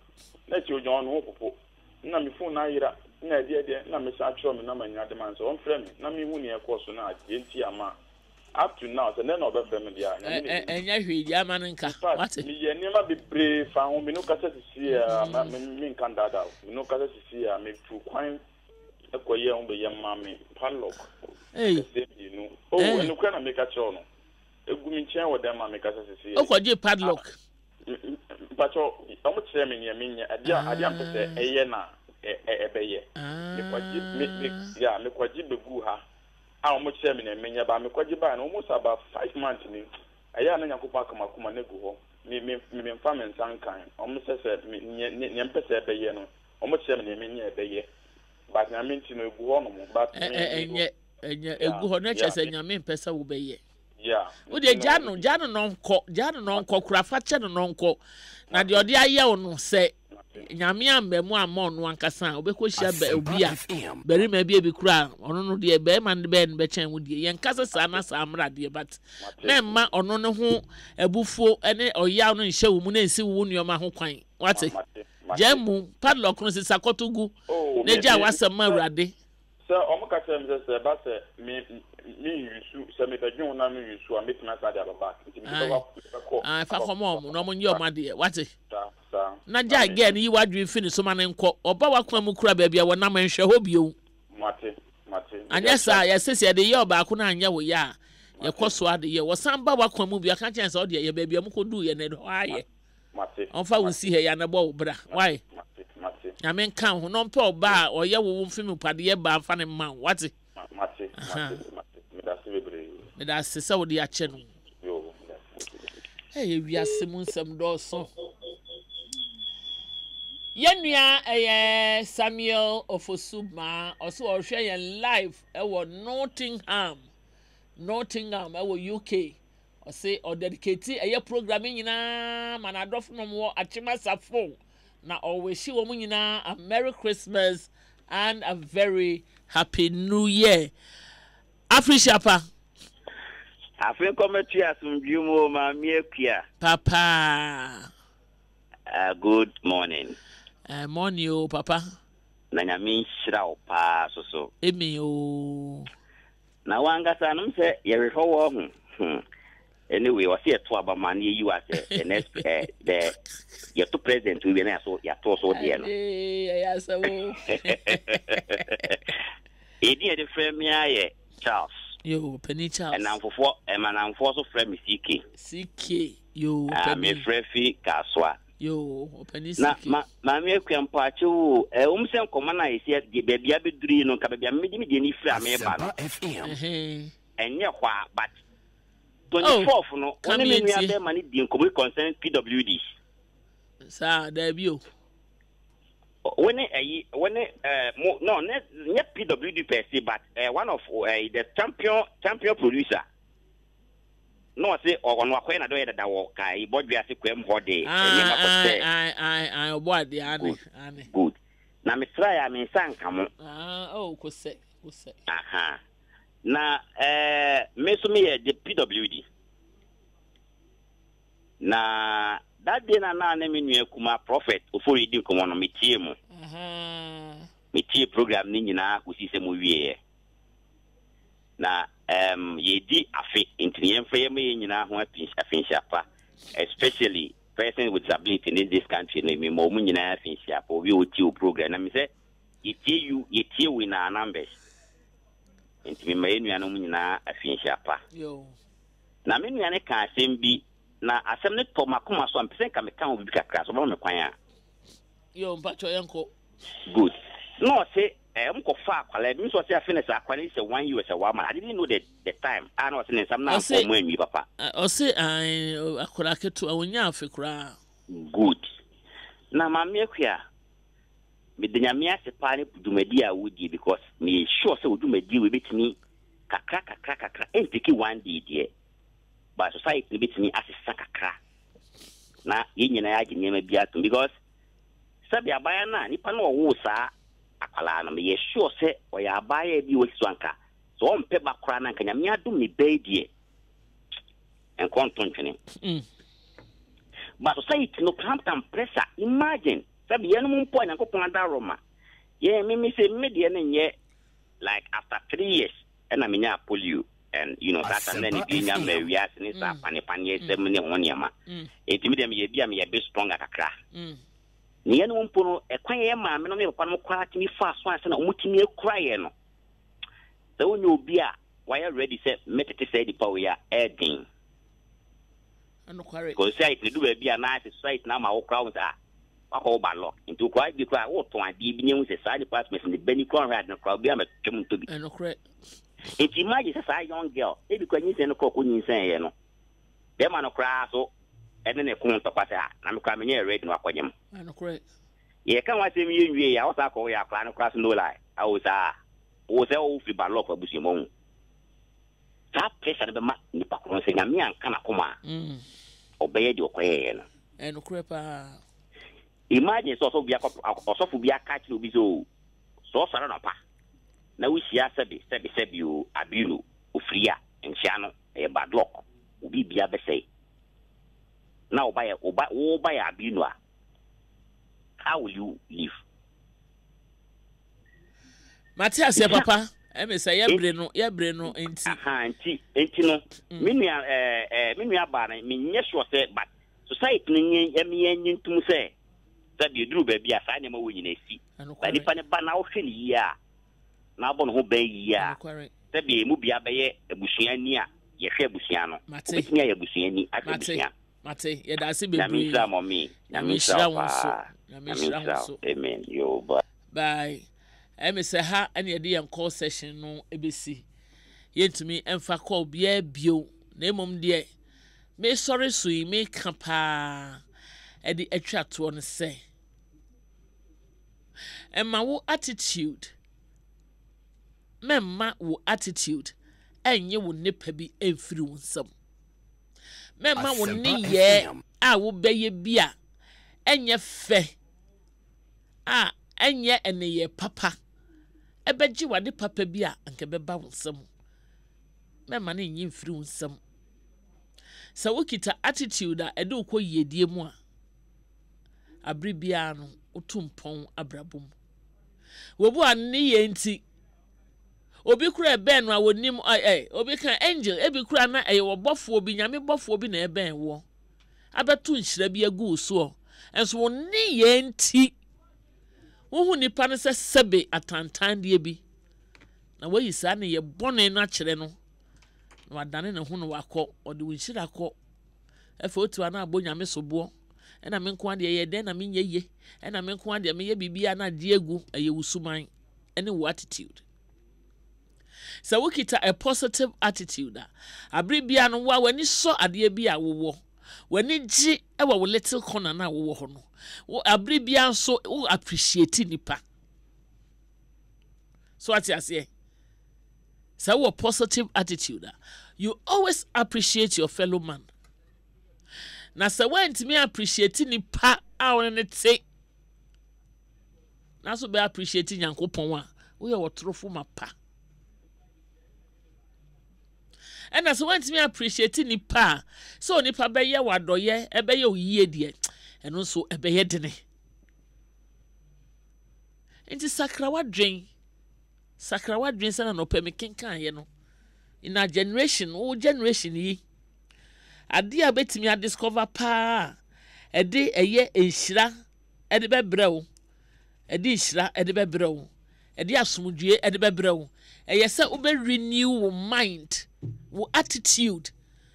na ti ojo no popo na mi phone na yira na de na me sa atro me na manya de man so on frame me na me hu ne ekoso na agenti ama up to now so na obe frame dia enya hwe dia ma nka what me ye nema be pray fa ho me no kasa sisi me nkan dada me no kasa sisi me tu kwan ekoye on be ye ma me padlock you know enu kwa na me ka cho no egu mi chen wo dem ma me kasa sisi okoje padlock pacho omo kire me ne me ade am pese eye na ebeye me kwaji begu ha a omo kire me na menya ba me kwaji ba na almost about 5 months ni aya na nyakopa kama na gu ho me mfa me nsan kan omo sese ne mpese ebeye no omo kire me na menya ebeye but na menti no gu ho no mo but enye egu ho na chese nyame mpese wo beye yeah wo de jano no nko kura fa che no nko na de ode aye wo no se nyame ambemu amon no ankasa obekọ hia ba obi a beri ma bia bi kura ono no de be ma be be chen wo de yen kasa sa na sa amra de but na ma ono ne ho ebufuo ene oya no nhye wo mu na ensi wo nuoma ho kwan wate Jemu padlock no sisa kotogu. Ne ja wasema awurade. So omuka say me say ba say me yusu say me bedwun na me yusu a metina sa dia baba. Ah fa komo no mo nyi omade wate. Na ja again yi wadwe fini so ma ne nko oba wakwa mu kura ba bia wona ma nhwe ho bio. Mate. Anya sa ya sese de ye oba ko na anya wo ya. Ye koso ade ye wo samba wakwa mu bia ka chen say ode ye ba bia mu ko du ye ne do aye. Mate. On fa wo si he ya na bo bra. Why? Mate. Ya men kan ho no mpe oba o ye wo mfimi pade ye ba fa ne man wate. Mate. Me da se bebre. Me da se se wo de a che no. Yo. Hey wi asem nsem do so. Yenua Samuel Ofosuma also ohwe yen live ewo Nottingham ewo UK. O say o dedicate programming nyina manadof no mo achima safo na always shi wo nyina a Merry Christmas and a very Happy New Year. Afrishapa. Afrin commentary asumbiumo ma miekua. Papa. Good morning. Morning o papa. Na nyame hira o pa so. Emi o. Na wanga sanum se ye rehwo wo hu. Anyway, was here to Abamani you as the next the you to president we na so ya to so there no. Yes so. Edi the frame ya Charles. Yo, Penny Charles. And I'm for so frame CK. Yo, Penny. Me frefi kaswa. Yo, Penny CK. Na me kwampa chu umsem komana isi de bebia beduri no ka bebia me de ni fra me ba no. Enye kwa but 24th no one me nua be mani di nkomo concern PWD. Sa there be o. When no net PWD per se but one of the champion producer. No say on wa kwena do ye da wo kai bodwe ase kwem hode enye makose. I obode ane. Good. Na me try ya me sanka mo. Kose. Aha. Na me so me the PWD. Na that day na me nua kuma prophet ofori di komo no metie mu. Metie program ni nyina kusi se mu wie. Na ye di afi intien frame nyina ho afinsiapa, especially persons with disability in this country na me mo mu nyina afinsiapa obi oti program na me say ye we na numbers. Intimi me nua no mu nyina afinsiapa. Yo. Na me nua ne ka asem bi na asem ne to makoma so ampese ka me kan obi kakra so ba me kwan a. Yo mpacho yenko. Good. No say mkofa akwala bi so say afine say akwala is 1 year say 1 month. I didn't know the time. I know say some na for mo anwi papa. O say akwala ketu awonya afekura. Good. Na mama akua me de nyame ase pa ne dumadi a wodi because me sure say dumadi we betimi kakra entiki one day there. But society betimi asesa kakra. Na yenyina ya ginyema bia to because sabi abaya na nipa na wo saa akwala no me sure say o ya abaya bi wo swanka so on pe bakora na nkanya me adum me baidie en kontontwene but society no cramp and pressure. Imagine sabi yenu mpo na kopon da roma ye me say media na nye like after 3 years and I mean polio and you know that and then it being a very as ni sa pani 7 ne woniama etimi dem ye bia me be stronger kakra ni yenu mpo no ekwan ye ma me no me papa no kwa timi fa so ase na omutimi ekura ye no so onye obi a why ready say metete say the power ya edin ano kware ko say it do bia na society na ma wo crowd a wako ba lock into kwai bi kwa wo ton adi bi nyu say side department ni beni kon rad no crowd bi am twem to bi ano kware it imagine say young girl e bi kwa nyi say no ko nyi say ye no be ma no kra so ene ne kun to kwasa na me kwa me nye ready no akwanyem ano kware ye kan wa say me nwie ya wo sa ko ya kra no kra so no lie awo sa wo say wo fi ba lock abusi mo ta pressure be ma ni pa ko say nyame anka na koma obeye di okoye no ano kware pa. Imagine so bia osofu bia catch obi so sara no pa na we sia sebi o abinu ofria enhia no e bad luck obi bia be say na wo ba ya abinu a how will you live? Matthias, your papa, I say, Yabrino, enti no, Minia Barney, yes, was said, but society, Yemi, to say that you drew baby as I never win a seat. But if I ban out, yeah, now bon who bay, yeah, that be a movie abaye, a Bushiania, Yesha Busiano, Mate, near Busiani, I can Mate, yeah, that's it. Namisha, mommy, Namisha, amen, yo, bye. Say ha any idea call session no ABC. Yen to me and fa call be bio. Name dear. Me sorry sui me kapa. Edi attract one say. And my wo attitude. Memma wo attitude. And you will nip be every some. Memma will ni ye. I will be ye beer. And ye fe. Ah, and ye and ye papa. Ebeji wade papa bi a anke beba wonsam mema na nyi mfiri wonsam sa wokita attitude a ede ukọ yedie mu a abri bia no utumpon abrabom wobu anne ye nti obi kura ebe no a wonim obi kan angel ebi kura na wo bofo obi nyame bofo obi na ebe wo abetu nhira bi agu so enso wonni ye nti wohu nipa ne se sebe atantan de bi na wayi sa ne ye bone na kire no na wadane ne ho no wakọ ode wonhira akọ efe otu ana abonyame sobo ena me nko ade ye den na me nyeye ena me nko ade me ye bibia na de egu eye wusuman ene wo attitude so wukita a positive attitude abri bia no wa wani so ade bi a wo wani ji e wa little corner na wo ho no wo abri bia so wo appreciate nipa so what you say so wo positive attitude you always appreciate your fellow man na se went me appreciate nipa a won ne te na so be appreciate nyankopon a wo ye wotrofo mapa and as went me appreciate nipa so nipa be ye wadoye e be ye oyie de eno so e be ye dene enti sakrawa dwen sana no pe me kenkan ye no in our generation yi ade a betimi a discover pa e de eye enhira e de bebrɛw e de enhira e de bebrɛw e de asomdue e de bebrɛw e yese ube renew your mind, your attitude.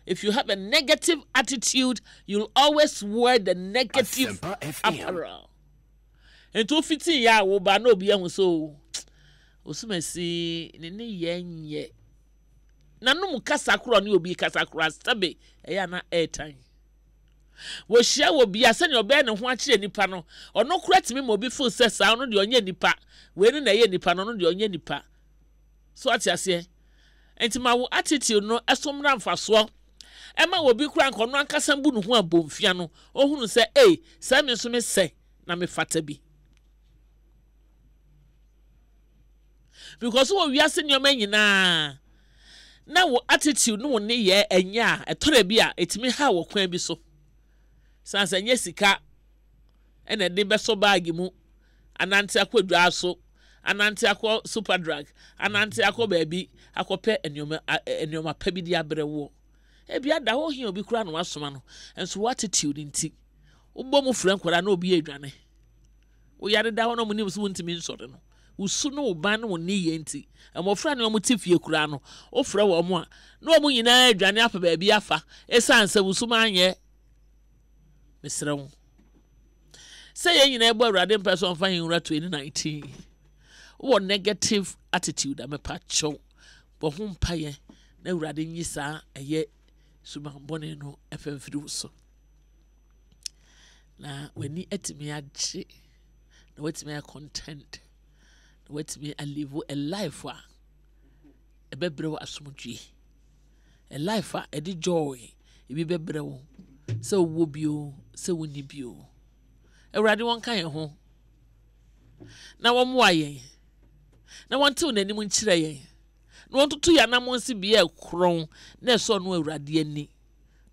If you have a negative attitude, you'll always wear the negative apparel. And to fit in ya wo ba no bia ho so osumasi ne yenye na no mu kasa kro ne obi kasa kro asabe e ya na airtime wo hia wo bia se ne obe ne ho akire nipa no ono kura timi mo bi full set sa no de onye nipa we ne na ye nipa no de onye nipa so atiase enti ma wo attitude no esomra mfaso ema wo bi kura nkono ankasa mbu no ho abomfia no ohunu se sa me so me se na me fata bi because wo wiase nyoma nyina na wo attitude no ne ye enya etore bi a etimi ha wo kwan bi so sansa nye sika ene de beso bag mu anante akwadua so anante akọ super drug anante akọ baabi akọpẹ enyoma pa bi di abrewo e bia da ho hia obi kura no wasoma no enso what attitude nti ubom fran kwara na obi adwane wo yare da ho no munim so ntimi nsore no usu no ban no ni ye nti amofra ne omutifie kura no ofra wo mo a na omu nyina adwane afa baabi afa esanse usuma anye mesrew say ye nyina ebo awrade person fa hinra 2019 wo negative attitude amepa chow bo ho mpaye na awrade nyisa eye sumambone no efemfiri so na weni etimi agye na wetimi content na wetimi live a life a ebebrew asomdwe a life a edi joy ebi bebrew so wo bio so woni bio awrade won kan ho na wo mo aye na won te onanim nkire ye na won tutu ya na mo nsi bia ekron na so no awrade ani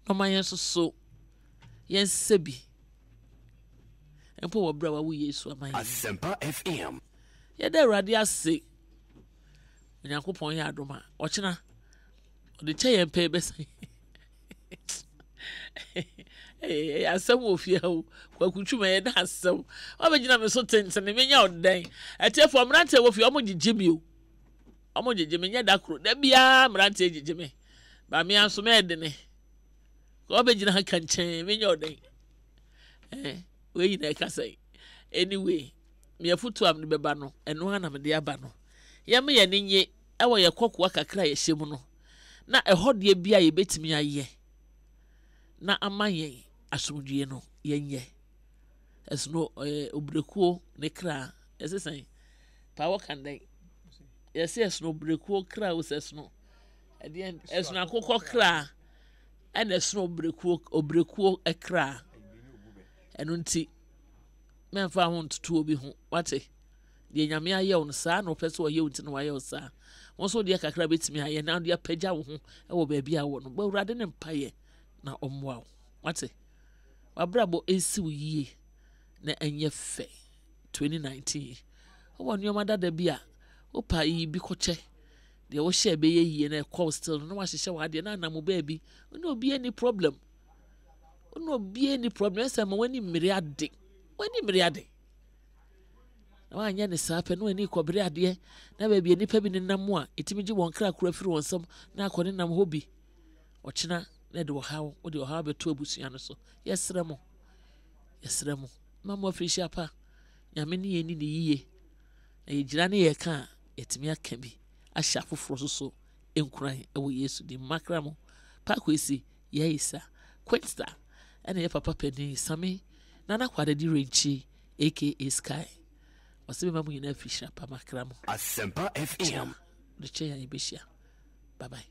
no man yen so yen sebi empo wo bra wa wo Yesu aman Asempa FM ye da Awurade ase Nyankopon ya adoma ochina de che ye mpe besa asem ofie ho kwakutwuma ye da asem obegina me so tenten me nya odan etiefo mrante wo fie omo gigimi o omo gigimi nya da kro da bia mrante gigimi ba me anso me de ne obegina ha kanchen me nya odan we yi na kasai anyway me afutu am ne beba no eno ha na me de aba no ye me ye ne nye ewo ye kokoa kakra ye hyemu no na ehode bia ye betimi aye na amaye asomdue no yenye esno obrekuo ne kra esesan power can dey yes esno obrekuo kra usesno at the end esno akokọ kra and esno obrekuo ekra eno nti memfa ho ntutu obi ho wate de nyame aye on saa no pese oye unti no aye saa wonso de kakra betimi aye na de apagya wo ho e wo ba bia wo no ba urade ne mpaye na omwa wate Abrabo esi wiye na enye fe 2019 owo nyoma dada bia opa yi bi koche de wo hye be ye na call still no wa hye wa de na anam ba bi no obi any problem esa ma wani mmiri ade na wa anya ne sape no ani kobere ade na ba bi nipa bi ne nam a etimi gi won kra kura firi won sam na akone nam hobi ochina na de wo hawo o de wo hawo beto abusua no so yesremo mama afrisha pa nyame ne yeni ne yiye na yegyina ne ye ka etimi aka bi ahya foforo so enkuran e wo Yesu di makramo pa kwesi yeisa kwesta ene ye papa peni sami nana kwade di renchi aka Sky wasibe mamu yina afrisha pa makramo Asempa FM de cheya ibeshia bye bye.